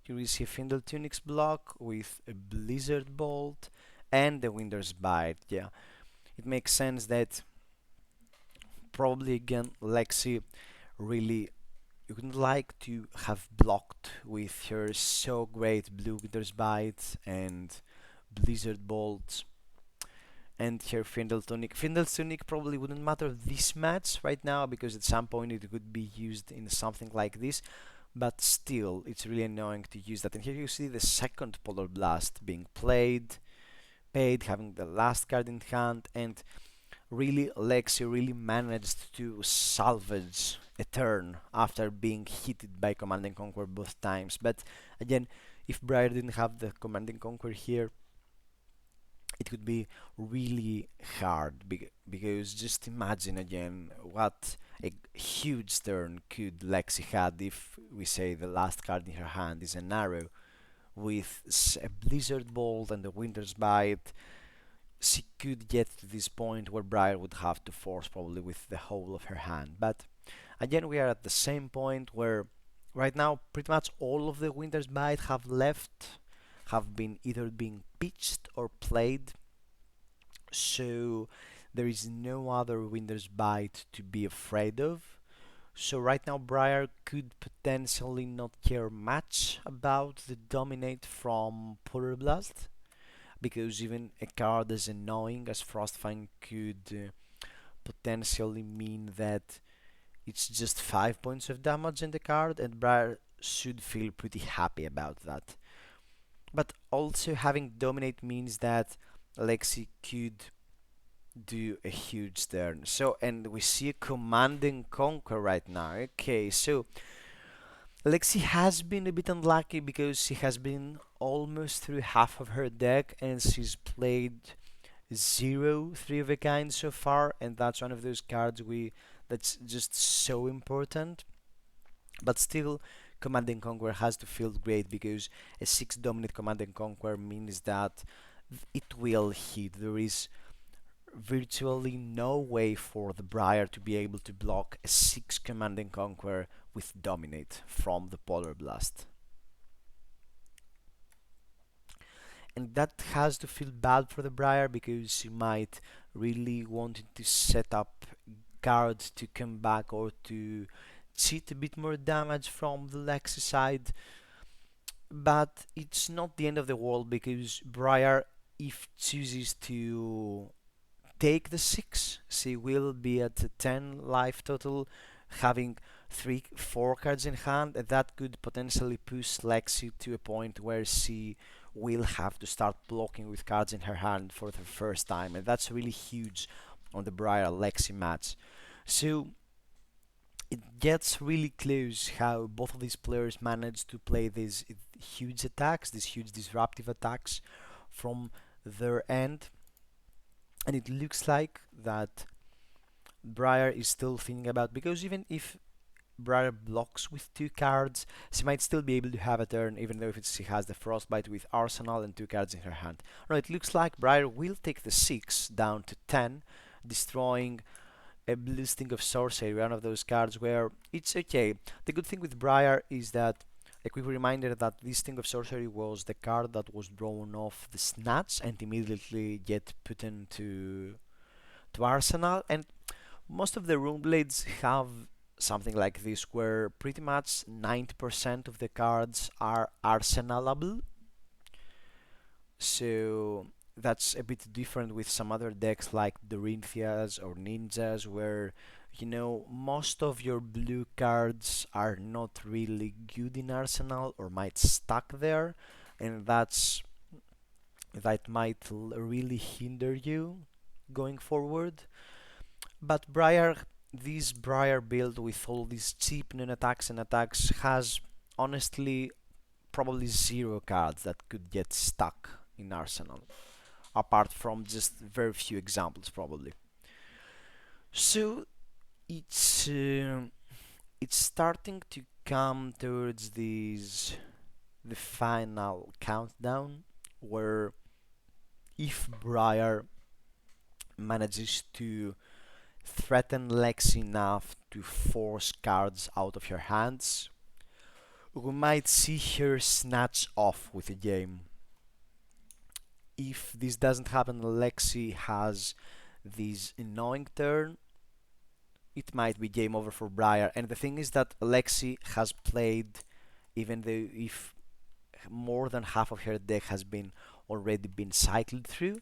A: Here we see Findle Tunic's block with a Blizzard Bolt and the Winter's Bite. Yeah, it makes sense that probably again Lexi really would like to have blocked with her so great Blue Winter's Bite and Blizzard Bolt and her Findle Tunic. Findle's Tunic probably wouldn't matter this match right now because at some point it could be used in something like this, but still it's really annoying to use that. And here you see the second Polar Blast being played, paid, having the last card in hand, and really Lexi really managed to salvage a turn after being hit by Command and Conquer both times. But again, if Briar didn't have the Command and Conquer here, it would be really hard because just imagine again what a huge turn could Lexi had if we say the last card in her hand is an arrow with a Blizzard Bolt and a Winter's Bite. She could get to this point where Briar would have to force probably with the whole of her hand. But again, we are at the same point where right now pretty much all of the Winter's Bite have been either being pitched or played, so there is no other Winter's Bite to be afraid of. So right now Briar could potentially not care much about the Dominate from Polar Blast, because even a card as annoying as Frostfang could potentially mean that it's just 5 points of damage in the card, and Briar should feel pretty happy about that. But also having Dominate means that Lexi could do a huge turn. So, and we see a Command and Conquer right now. Okay, so Lexi has been a bit unlucky because she has been almost through half of her deck and she's played 0 3 of a kind so far, and that's one of those cards that's just so important. But still, Command and Conquer has to feel great because a 6 dominate Command and Conquer means that it will hit. There is virtually no way for the Briar to be able to block a 6 Command and Conquer with Dominate from the Polar Blast. And that has to feel bad for the Briar because she might really want to set up cards to come back or to cheat a bit more damage from the Lexi side. But it's not the end of the world because Briar, if chooses to take the 6, she will be at 10 life total, having 4 cards in hand, and that could potentially push Lexi to a point where she will have to start blocking with cards in her hand for the first time, and that's really huge on the Briar Lexi match. So it gets really close how both of these players manage to play these huge attacks, these huge disruptive attacks from their end. And it looks like that Briar is still thinking about, because even if Briar blocks with 2 cards, she might still be able to have a turn, even though if she has the Frostbite with Arsenal and 2 cards in her hand. Right, it looks like Briar will take the 6 down to 10, destroying a Blue Sting of Sorcery, one of those cards where it's okay. The good thing with Briar is that a quick reminder that this Sting of Sorcery was the card that was drawn off the Snatch and immediately get put into Arsenal, and Most of the rune blades have something like this, where pretty much 90% of the cards are arsenalable. So that's a bit different with some other decks like Dorinthias or Ninjas, where most of your blue cards are not really good in Arsenal or might stuck there, and that might really hinder you going forward. But this Briar build with all these cheap non-attacks and attacks has honestly probably zero cards that could get stuck in Arsenal, apart from just very few examples probably. So it's uh, it's starting to come towards the final countdown, where if Briar manages to threaten Lexi enough to force cards out of her hands, we might see her snatch off with the game. If this doesn't happen, Lexi has this annoying turn, it might be game over for Briar. And the thing is that Lexi has played, even though if more than half of her deck has been already been cycled through,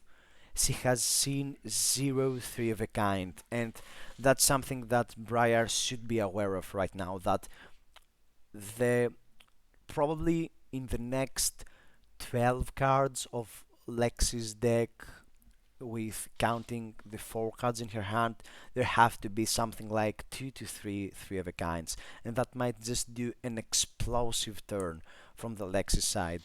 A: she has seen zero three of a kind, and that's something that Briar should be aware of right now. That the probably in the next 12 cards of Lexi's deck, with counting the 4 cards in her hand, there have to be something like 2 to 3 of a kinds, and that might just do an explosive turn from the Lexi side.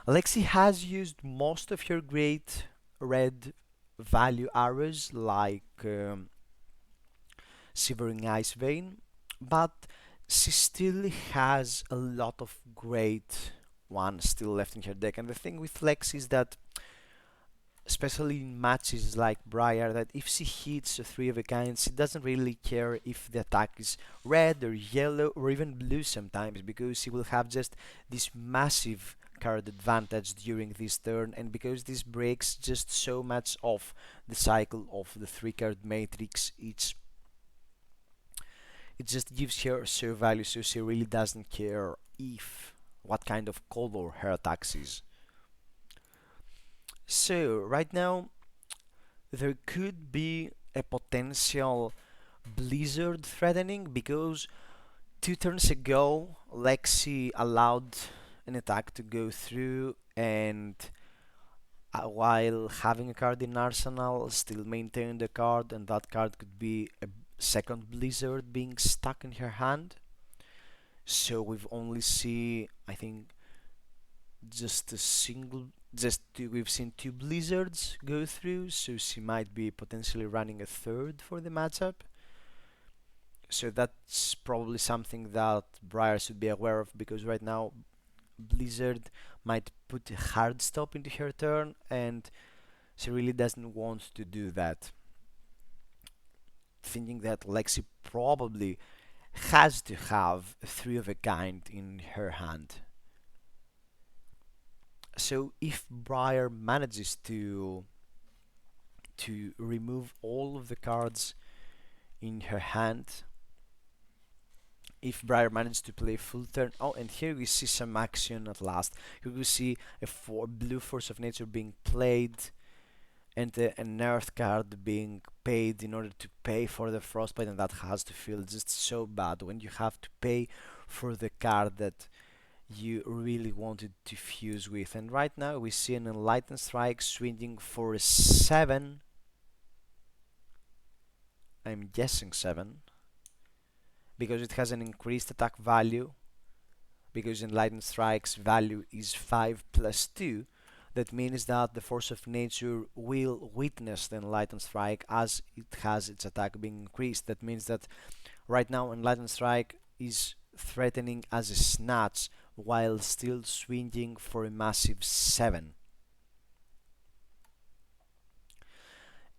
A: Lexi has used most of her great red value arrows like Shivering Ice Vein, but she still has a lot of great ones still left in her deck. And the thing with Lexi is that, especially in matches like Briar, that if she hits a 3 of a kind, she doesn't really care if the attack is red or yellow or even blue sometimes, because she will have just this massive card advantage during this turn, and because this breaks just so much of the cycle of the 3-card matrix, it just gives her so value, so she really doesn't care if what kind of color her attacks is. So right now there could be a potential blizzard threatening, because 2 turns ago Lexi allowed an attack to go through, and while having a card in arsenal still maintain the card, and that card could be a second blizzard being stuck in her hand. So we've only see, I think, just a single just two, we've seen 2 blizzards go through, so she might be potentially running a third for the matchup. So that's probably something that Briar should be aware of, because right now Blizzard might put a hard stop into her turn, and she really doesn't want to do that, thinking that Lexi probably has to have a 3 of a kind in her hand. So if Briar manages to remove all of the cards in her hand, if Briar manages to play full turn, oh, and here we see some action at last. Here we see a blue Force of Nature being played, and an Earth card being paid in order to pay for the Frostbite, and that has to feel just so bad when you have to pay for the card that you really wanted to fuse with. And right now we see an Enlightened Strike swinging for a 7. I'm guessing 7, because it has an increased attack value, because Enlightened Strike's value is 5 plus 2. That means that the Force of Nature will witness the Enlightened Strike as it has its attack being increased. That means that right now Enlightened Strike is threatening as a snatch while still swinging for a massive 7.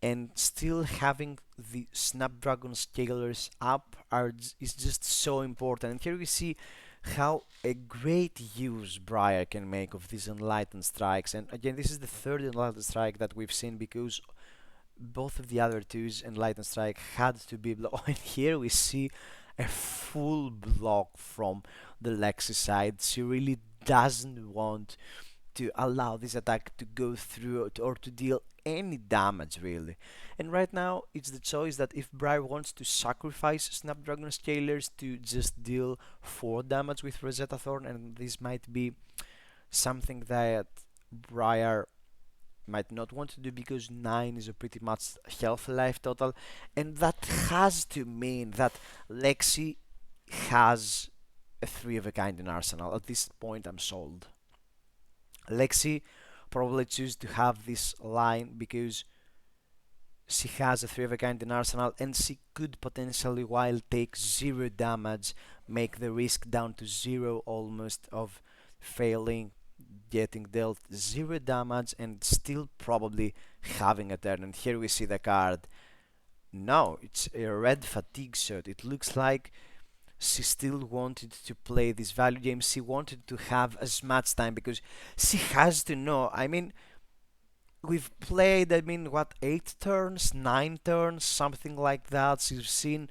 A: And still having the Snapdragon scalers up is just so important. And here we see how a great use Briar can make of these Enlightened Strikes. And again, this is the third Enlightened Strike that we've seen, because both of the other twos and Light and Strike had to be blocked. And here we see a full block from the Lexi side. She really doesn't want to allow this attack to go through or to deal any damage really. And right now it's the choice that if Briar wants to sacrifice Snapdragon Scalers to just deal 4 damage with Rosetta Thorn, and this might be something that Briar might not want to do because 9 is a pretty much healthy life total, and that has to mean that Lexi has a 3 of a kind in arsenal. At this point I'm sold. Lexi probably choose to have this line because she has a 3 of a kind in arsenal, and she could potentially, while take 0 damage, make the risk down to 0 almost of failing, getting dealt 0 damage and still probably having a turn. And here we see the card. No, it's a red fatigue shot. It looks like she still wanted to play this value game. She wanted to have as much time because she has to know. I mean, we've played, what, 8 turns, 9 turns, something like that. She's seen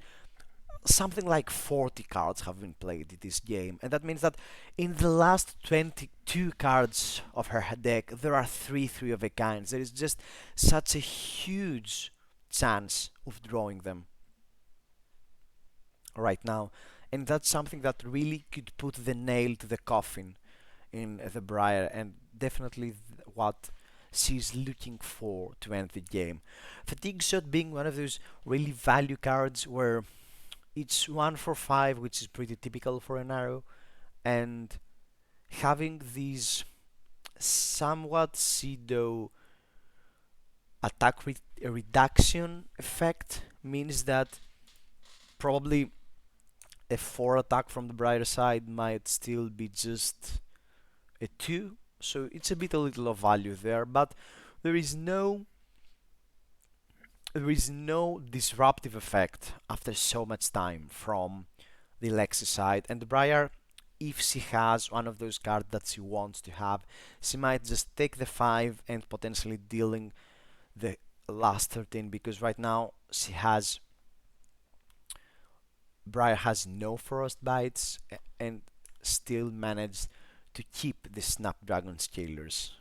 A: something like 40 cards have been played in this game, and that means that in the last 22 cards of her deck, there are 3 of a kinds. There is just such a huge chance of drawing them right now, and that's something that really could put the nail to the coffin in the Briar, and definitely what she's looking for to end the game. Fatigue Shot being one of those really value cards where it's 1 for 5, which is pretty typical for an arrow, and having these somewhat pseudo attack reduction effect means that probably a 4 attack from the Briar side might still be just a 2, so it's a little of value there, but there is no disruptive effect after so much time from the Lexi side. And the Briar, if she has one of those cards that she wants to have, she might just take the 5 and potentially dealing the last 13, because right now Briar has no Frost Bites and still managed to keep the Snapdragon Scalers.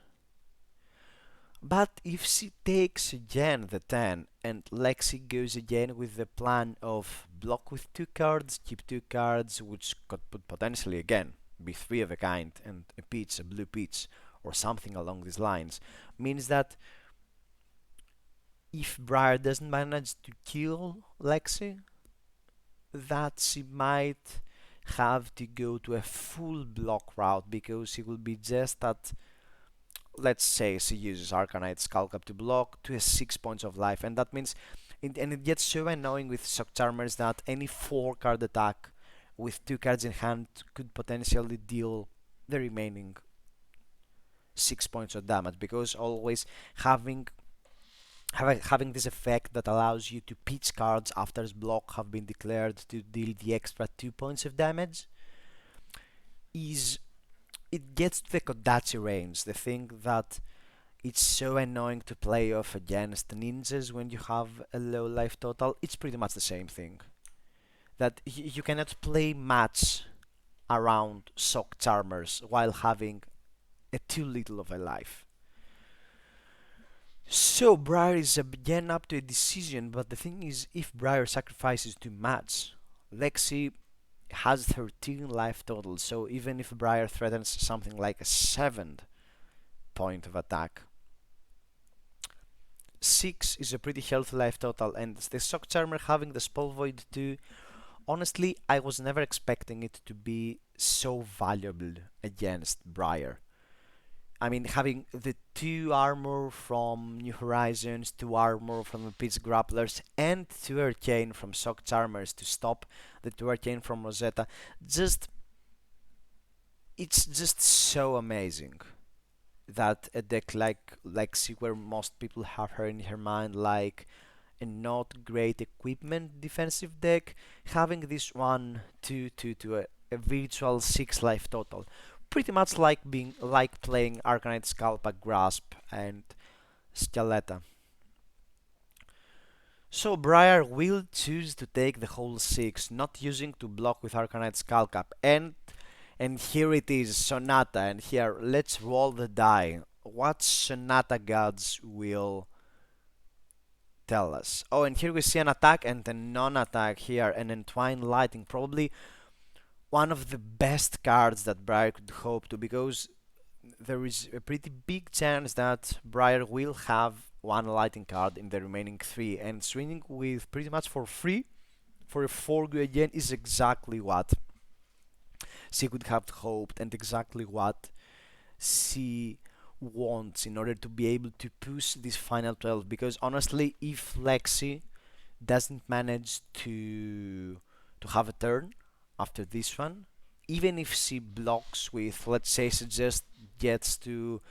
A: But if she takes again the 10 and Lexi goes again with the plan of block with 2 cards, keep 2 cards, which could potentially again be 3 of a kind and a peach, a blue peach, or something along these lines, means that if Briar doesn't manage to kill Lexi, that she might have to go to a full block route, because she will be just at, let's say she uses Arcanite Skullcap to block to a 6 points of life, and that means and it gets so annoying with Shock Charmers that any 4 card attack with 2 cards in hand could potentially deal the remaining 6 points of damage, because always having this effect that allows you to pitch cards after block have been declared to deal the extra 2 points of damage it gets to the Kodachi range, the thing that it's so annoying to play off against ninjas when you have a low life total. It's pretty much the same thing, that you cannot play match around Shock Charmers while having a too little of a life. So Briar is again up to a decision, but the thing is, if Briar sacrifices to match, Lexi has 13 life total, so even if Briar threatens something like a 7 point of attack, 6 is a pretty healthy life total, and the Shock Charmer having the Spell Void too, honestly I was never expecting it to be so valuable against Briar. I mean, having the 2 armor from New Horizons, 2 armor from the Pitch Grapplers, and 2 Arcane from Shock Charmers to stop the 2 Arcane from Rosetta, it's just so amazing that a deck like Lexi, where most people have her in her mind like a not great equipment defensive deck, having this one to a virtual 6 life total. Pretty much like playing Arcanite Scalpa, Grasp, and Skeleton. So Briar will choose to take the whole 6, not using to block with Arcanite Skullcap. And here it is, Sonata, and here let's roll the die. What Sonata gods will tell us? Oh, and here we see an attack and a non-attack here, an Entwined Lighting, probably one of the best cards that Briar could hope to, because there is a pretty big chance that Briar will have one lighting card in the remaining 3, and swinging with pretty much for free for a 4 again is exactly what she could have hoped and exactly what she wants in order to be able to push this final 12. Because honestly, if Lexi doesn't manage to have a turn after this one, even if she blocks with, let's say, she just gets to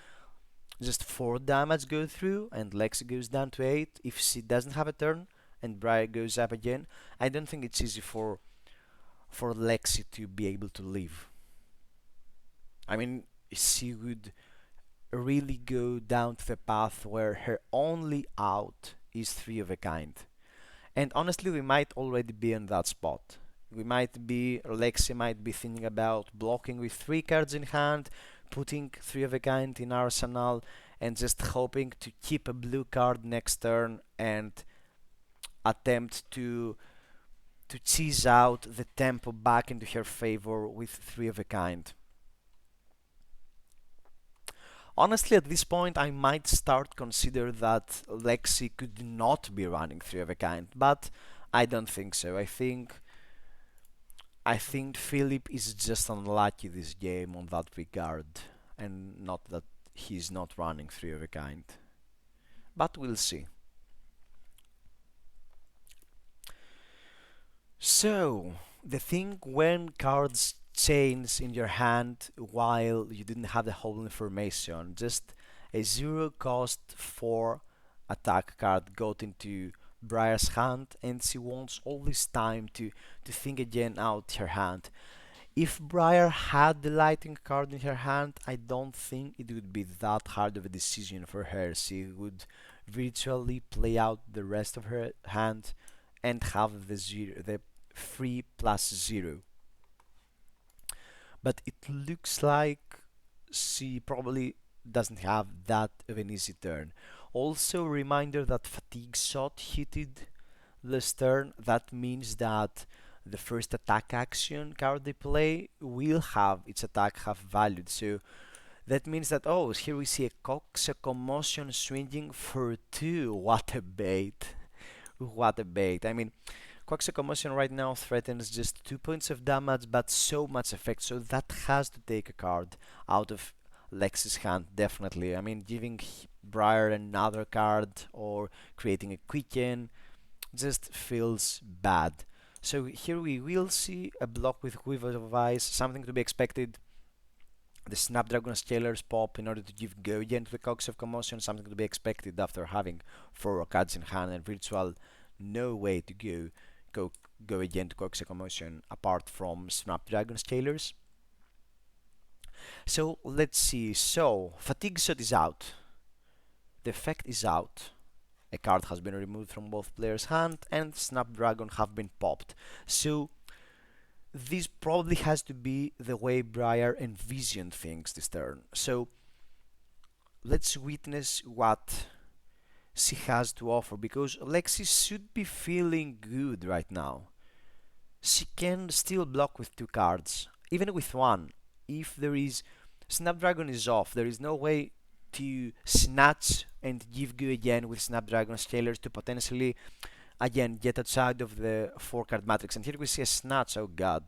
A: just 4 damage go through and Lexi goes down to 8, if she doesn't have a turn and Briar goes up again, I don't think it's easy for Lexi to be able to live. I mean, she would really go down to the path where her only out is 3 of a kind. And honestly, we might already be in that spot. Lexi might be thinking about blocking with 3 cards in hand, putting 3 of a kind in arsenal, and just hoping to keep a blue card next turn and attempt to cheese out the tempo back into her favor with 3 of a kind. Honestly, at this point, I might start consider that Lexi could not be running 3 of a kind, but I don't think so. I think Philippe is just unlucky this game on that regard, and not that he's not running 3 of a kind. But we'll see. So, the thing when cards change in your hand while you didn't have the whole information, just a 0 cost 4 attack card got into Briar's hand, and she wants all this time to think again out her hand. If Briar had the lighting card in her hand, I don't think it would be that hard of a decision for her. She would virtually play out the rest of her hand and have the free +0. But it looks like she probably doesn't have that of an easy turn. Also, reminder that Fatigue Shot hitted this turn. That means that the first attack action card they play will have its attack half valued. So that means that, oh, here we see a Coxa Commotion swinging for 2. What a bait! What a bait! I mean, Coxa Commotion right now threatens just 2 points of damage, but so much effect, so that has to take a card out of Lexi's hand, definitely. I mean, giving Briar another card or creating a Quicken just feels bad. So here we will see a block with Quiver of Ice, something to be expected. The Snapdragon Scalers pop in order to give go again to the Cox of Commotion, something to be expected after having 4 cards in hand and virtual no way to go again to Cox of Commotion apart from Snapdragon Scalers. So let's see. So Fatigue Shot is out. The effect is out. A card has been removed from both players' hand and Snapdragon have been popped. So this probably has to be the way Briar envisioned things this turn. So let's witness what she has to offer, because Lexi should be feeling good right now. She can still block with 2 cards, even with 1. If there is Snapdragon is off, there is no way to snatch and give go again with Snapdragon Scalers to potentially again get outside of the 4 card matrix. And here we see a snatch. Oh god,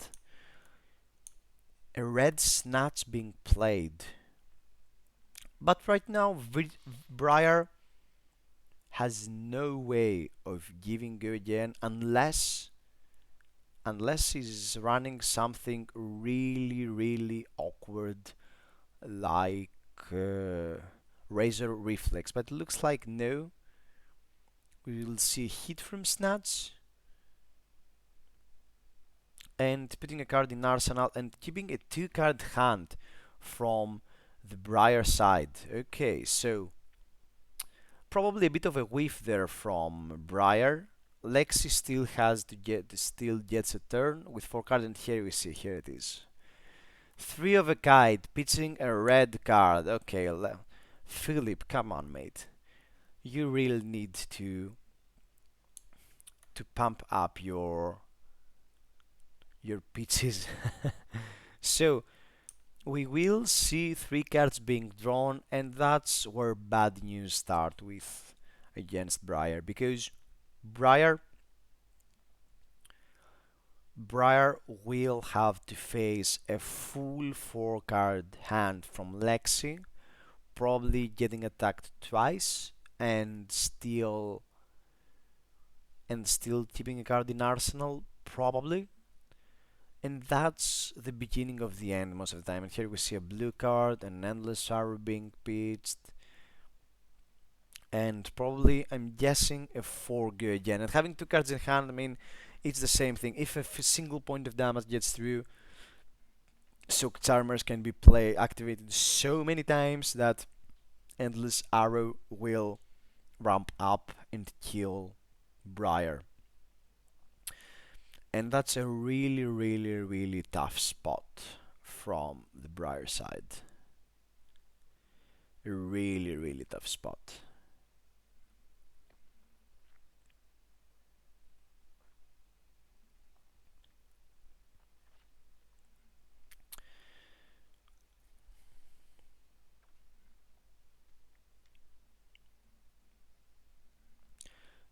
A: a red snatch being played. But right now Briar has no way of giving go again unless he's running something really awkward like Razor Reflex. But it looks like no. We will see a hit from Snatch and putting a card in Arsenal and keeping a 2 card hand from the Briar side. Okay, so probably a bit of a whiff there from Briar. Lexi still gets a turn with 4 cards, and here we see, here it is. 3 of a kind, pitching a red card. Okay, Philippe, come on, mate. You really need to pump up your pitches. So we will see 3 cards being drawn, and that's where bad news start with against Briar, because Briar Briar will have to face a full 4 card hand from Lexi, probably getting attacked twice and still keeping a card in arsenal, probably. And that's the beginning of the end most of the time. And here we see a blue card, an endless arrow being pitched, and probably, I'm guessing, a 4 go again. And having 2 cards in hand, I mean, it's the same thing. If a single point of damage gets through, Silk Charmers can be activated so many times that Endless Arrow will ramp up and kill Briar. And that's a really, really, really tough spot from the Briar side. A really, really tough spot.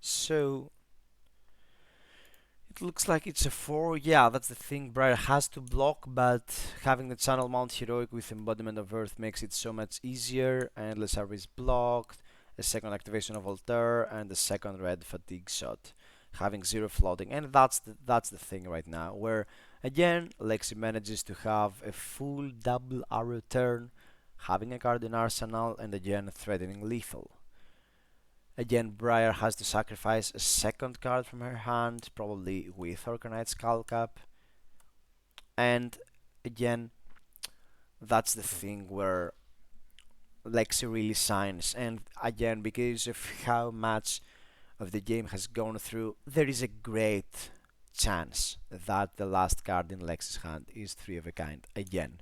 A: So it looks like it's a 4. Yeah, that's the thing. Briar has to block, but having the Channel Mount Heroic with Embodiment of Earth makes it so much easier. Endless Arrow is blocked, a second activation of Alter, and a second red fatigue shot, having 0 floating. And that's the thing right now, where again Lexi manages to have a full double arrow turn, having a card in arsenal, and again threatening lethal. Again, Briar has to sacrifice a second card from her hand, probably with Orcanite Skullcap. And again, that's the thing where Lexi really shines. And again, because of how much of the game has gone through, there is a great chance that the last card in Lexi's hand is 3 of a kind again.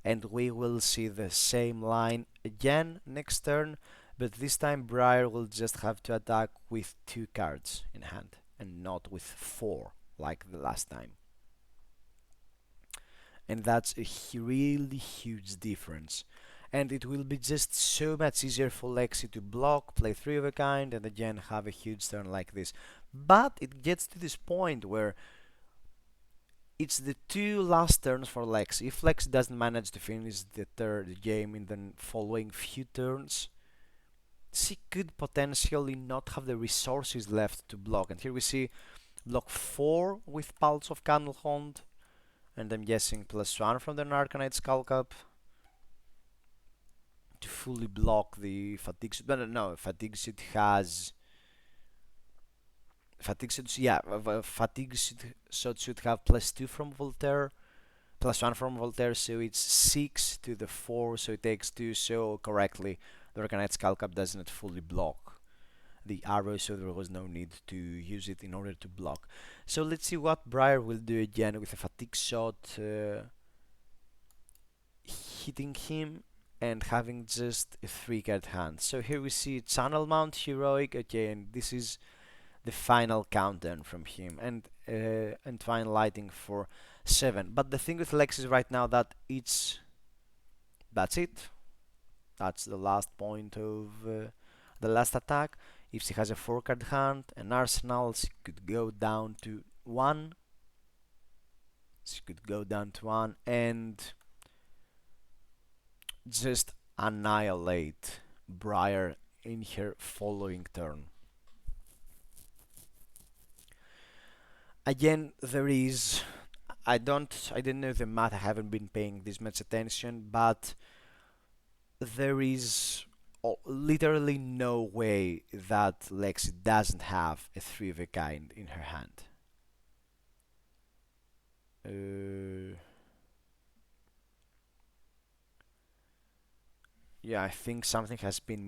A: And we will see the same line again next turn, but this time Briar will just have to attack with 2 cards in hand and not with 4 like the last time. And that's a really huge difference. And it will be just so much easier for Lexi to block, play 3 of a kind, and again have a huge turn like this. But it gets to this point where it's the 2 last turns for Lexi. If Lexi doesn't manage to finish the third game in the following few turns, she could potentially not have the resources left to block. And here we see block 4 with Pulse of Candlehond, and I'm guessing +1 from the Arcanite Skullcap to fully block the Fatigue Suit. No, Fatigue Suit has... Fatigue Suit, yeah, Fatigue Suit should have +2 from Voltaire, +1 from Voltaire, so it's 6 to the 4, so it takes 2, so correctly the Arcanite Skullcap doesn't fully block the arrow, so there was no need to use it in order to block. So let's see what Briar will do again with a Fatigue Shot, hitting him and having just a 3-card hand. So here we see Channel Mount Heroic, okay, and this is the final countdown from him, and Entwine Lighting for 7. But the thing with Lex is right now that that's it. That's the last point of the last attack. If she has a 4-card hand, an arsenal, she could go down to 1. She could go down to 1 and just annihilate Briar in her following turn. Again, there is... I didn't know the math, I haven't been paying this much attention, but there is literally no way that Lexi doesn't have a 3 of a kind in her hand. Yeah, I think something has been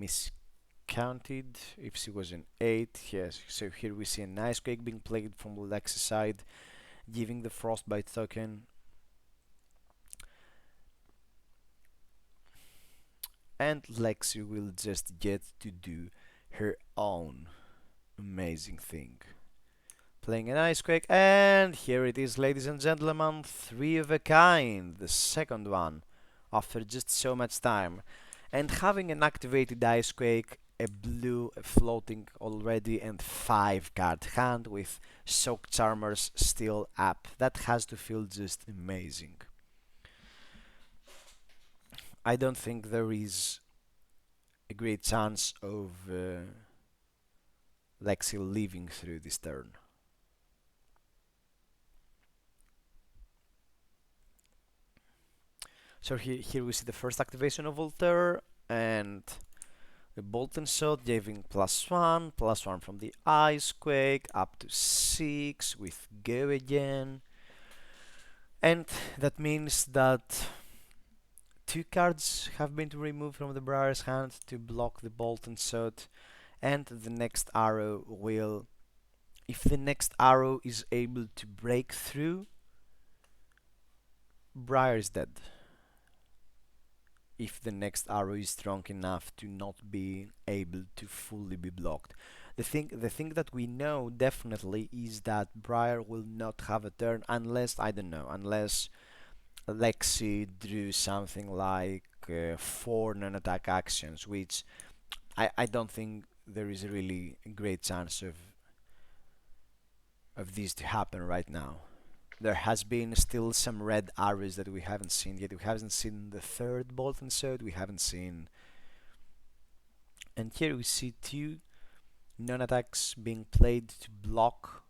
A: counted if she was an 8. Yes, so here we see a nice quake being played from the Lexi side, giving the frostbite token. And Lexi will just get to do her own amazing thing. Playing an ice quake, and here it is, ladies and gentlemen, 3 of a kind, the second one, after just so much time. And having an activated ice quake, a blue, a floating already, and 5 card hand with Shock Charmers still up. That has to feel just amazing. I don't think there is a great chance of Lexi living through this turn. So here we see the first activation of Voltaire, and a Bolton Shot giving +1 from the Ice Quake, up to 6 with Go again. And that means that 2 cards have been removed from the Briar's hand to block the Bolton Shot, and the next arrow will... If the next arrow is able to break through, Briar is dead. If the next arrow is strong enough to not be able to fully be blocked. The thing that we know definitely is that Briar will not have a turn unless, I don't know, unless Lexi drew something like 4 non-attack actions, which I don't think there is a really great chance of this to happen right now. There has been still some red arrows that we haven't seen yet. We haven't seen the third Bolton Sword, we haven't seen... And here we see 2 non-attacks being played to block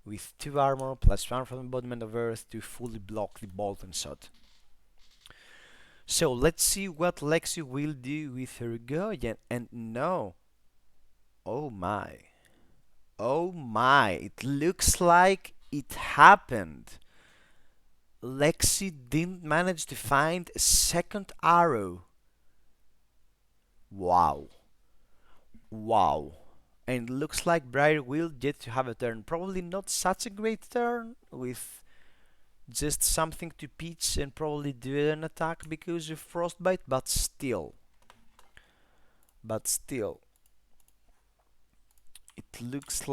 A: with 2 armor +1 from embodiment of earth to fully block the Bolton Shot. So let's see what Lexi will do with her go again. And no, oh my, it looks like it happened. Lexi didn't manage to find a second arrow. Wow. And looks like Briar will get to have a turn. Probably not such a great turn, with just something to pitch and probably do an attack because of Frostbite, but still. It looks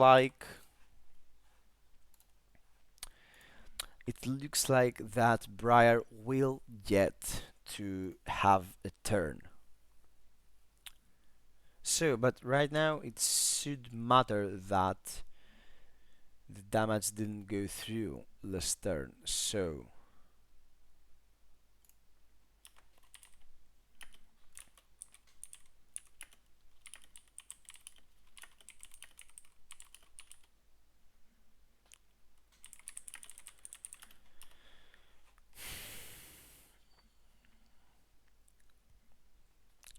A: like that Briar will get to have a turn. So, but right now it should matter that the damage didn't go through last turn. So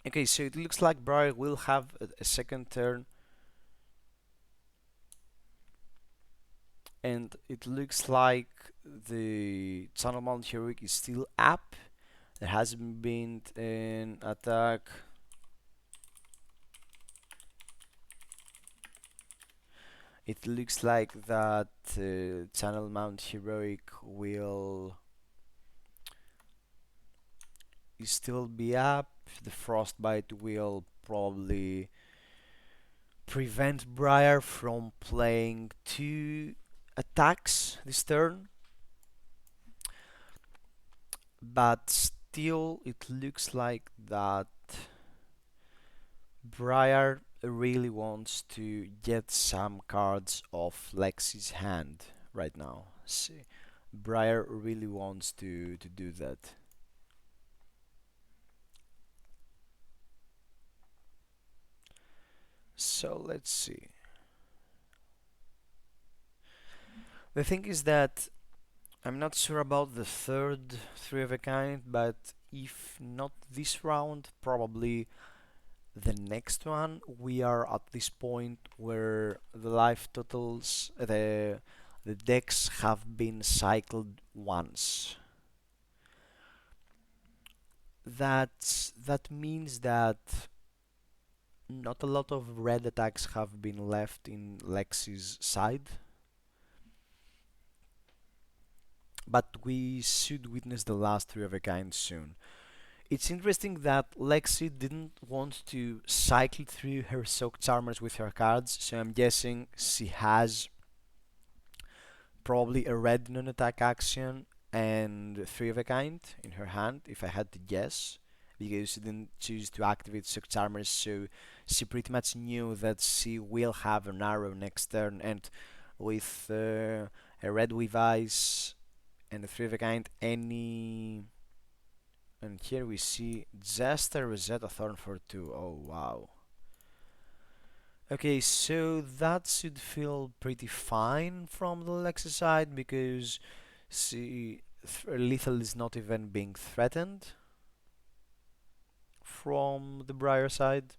A: okay, so it looks like Briar will have a second turn, and it looks like the Channel Mount Heroic is still up. There hasn't been an attack. It looks like that Channel Mount Heroic will still be up. The Frostbite will probably prevent Briar from playing 2 attacks this turn, but still it looks like that Briar really wants to get some cards off Lexi's hand right now. See, Briar really wants to do that. So let's see. The thing is that I'm not sure about the third 3 of a kind, but if not this round, probably the next one. We are at this point where the life totals, the decks have been cycled once. That means that Not a lot of red attacks have been left in Lexi's side, but we should witness the last three of a kind soon. It's interesting that Lexi didn't want to cycle through her Soak Charmers with her cards, so I'm guessing she has probably a red non-attack action and three of a kind in her hand, if I had to guess, because she didn't choose to activate Soak Charmers, so she pretty much knew that she will have an arrow next turn, and with a red with ice and a three of a kind, any. And here we see just a Rosetta Thorn for 2. Oh wow. Okay, so that should feel pretty fine from the Lexi side because lethal is not even being threatened from the Briar side.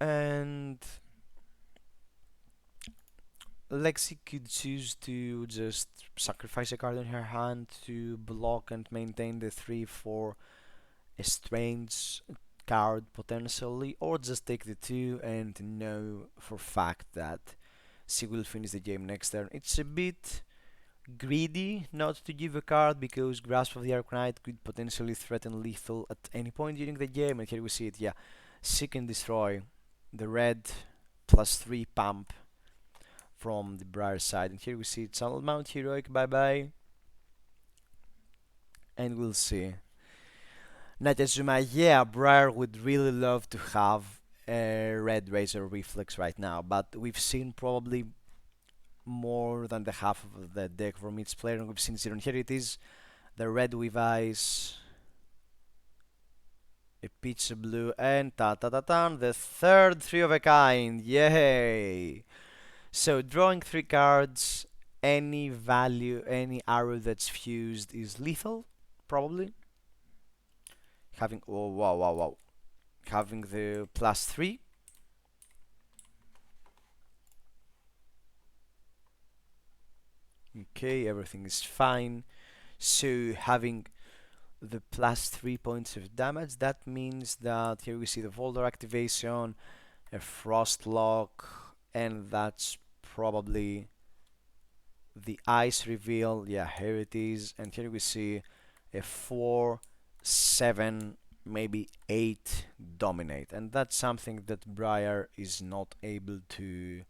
A: And Lexi could choose to just sacrifice a card in her hand to block and maintain the 3/4 a strange card potentially, or just take the 2 and know for fact that she will finish the game next turn. It's a bit greedy not to give a card because Grasp of the Arcanite could potentially threaten lethal at any point during the game, and here we see it, yeah. She can destroy the red +3 pump from the Briar side, and here we see Tunnel Mount Heroic, bye bye, and we'll see. Natazuma, yeah, Briar would really love to have a Red Razor Reflex right now, but we've seen probably more than the half of the deck from each player, and we've seen zero. And here it is, the red with ice, a pizza blue, and the third three of a kind, yay! So drawing 3 cards, any value, any arrow that's fused is lethal, probably. Having, oh wow, wow, wow, having the +3. Okay, everything is fine. So having the +3 points of damage, that means that here we see the Volder activation, a Frost Lock, and that's probably the Ice reveal. Yeah, here it is, and here we see a 4, 7, maybe 8 dominate, and that's something that Briar is not able to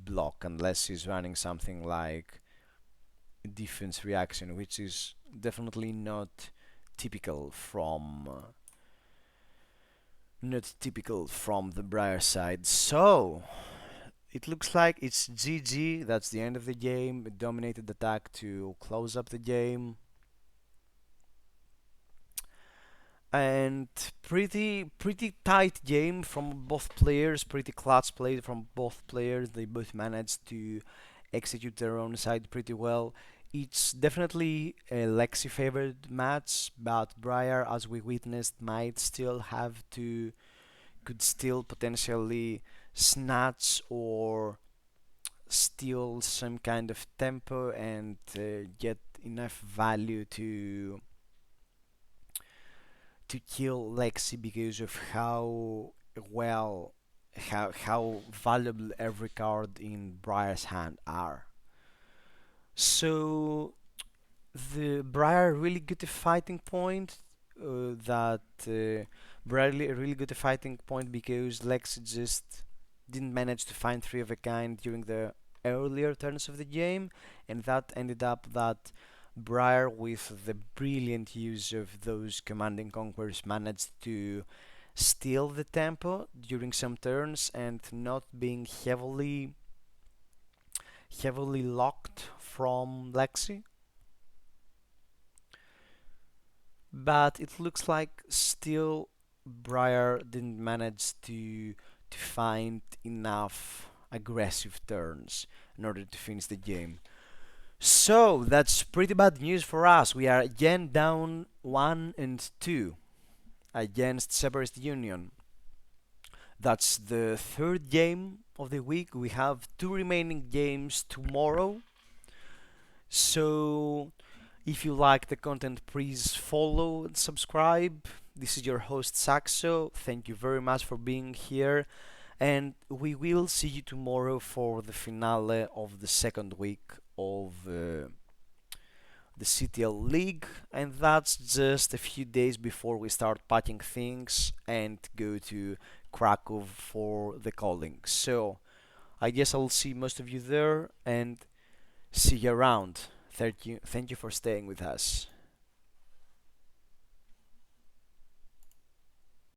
A: block unless he's running something like defense reaction, which is definitely not typical from the Briar side. So it looks like it's GG. That's the end of the game. A dominated attack to close up the game. And pretty tight game from both players, pretty clutch play from both players. They both managed to execute their own side pretty well. It's definitely a Lexi favored match, but Briar, as we witnessed, might still could still potentially snatch or steal some kind of tempo and get enough value to kill Lexi because of how well how valuable every card in Briar's hand are. So the Briar really good a fighting point. That Briar really good a fighting point because Lexi just didn't manage to find three of a kind during the earlier turns of the game, and that ended up that Briar, with the brilliant use of those commanding conquerors, managed to steal the tempo during some turns and not being heavily locked from Lexi. But it looks like still Briar didn't manage to find enough aggressive turns in order to finish the game. So that's pretty bad news for us. We are again down 1 and 2 against Separatist Union. That's the third game of the week. We have 2 remaining games tomorrow. So if you like the content, please follow and subscribe. This is your host Saxo. Thank you very much for being here, and we will see you tomorrow for the finale of the second week of the CTL League, and that's just a few days before we start packing things and go to Krakow for the calling. So I guess I'll see most of you there and see you around. Thank you for staying with us.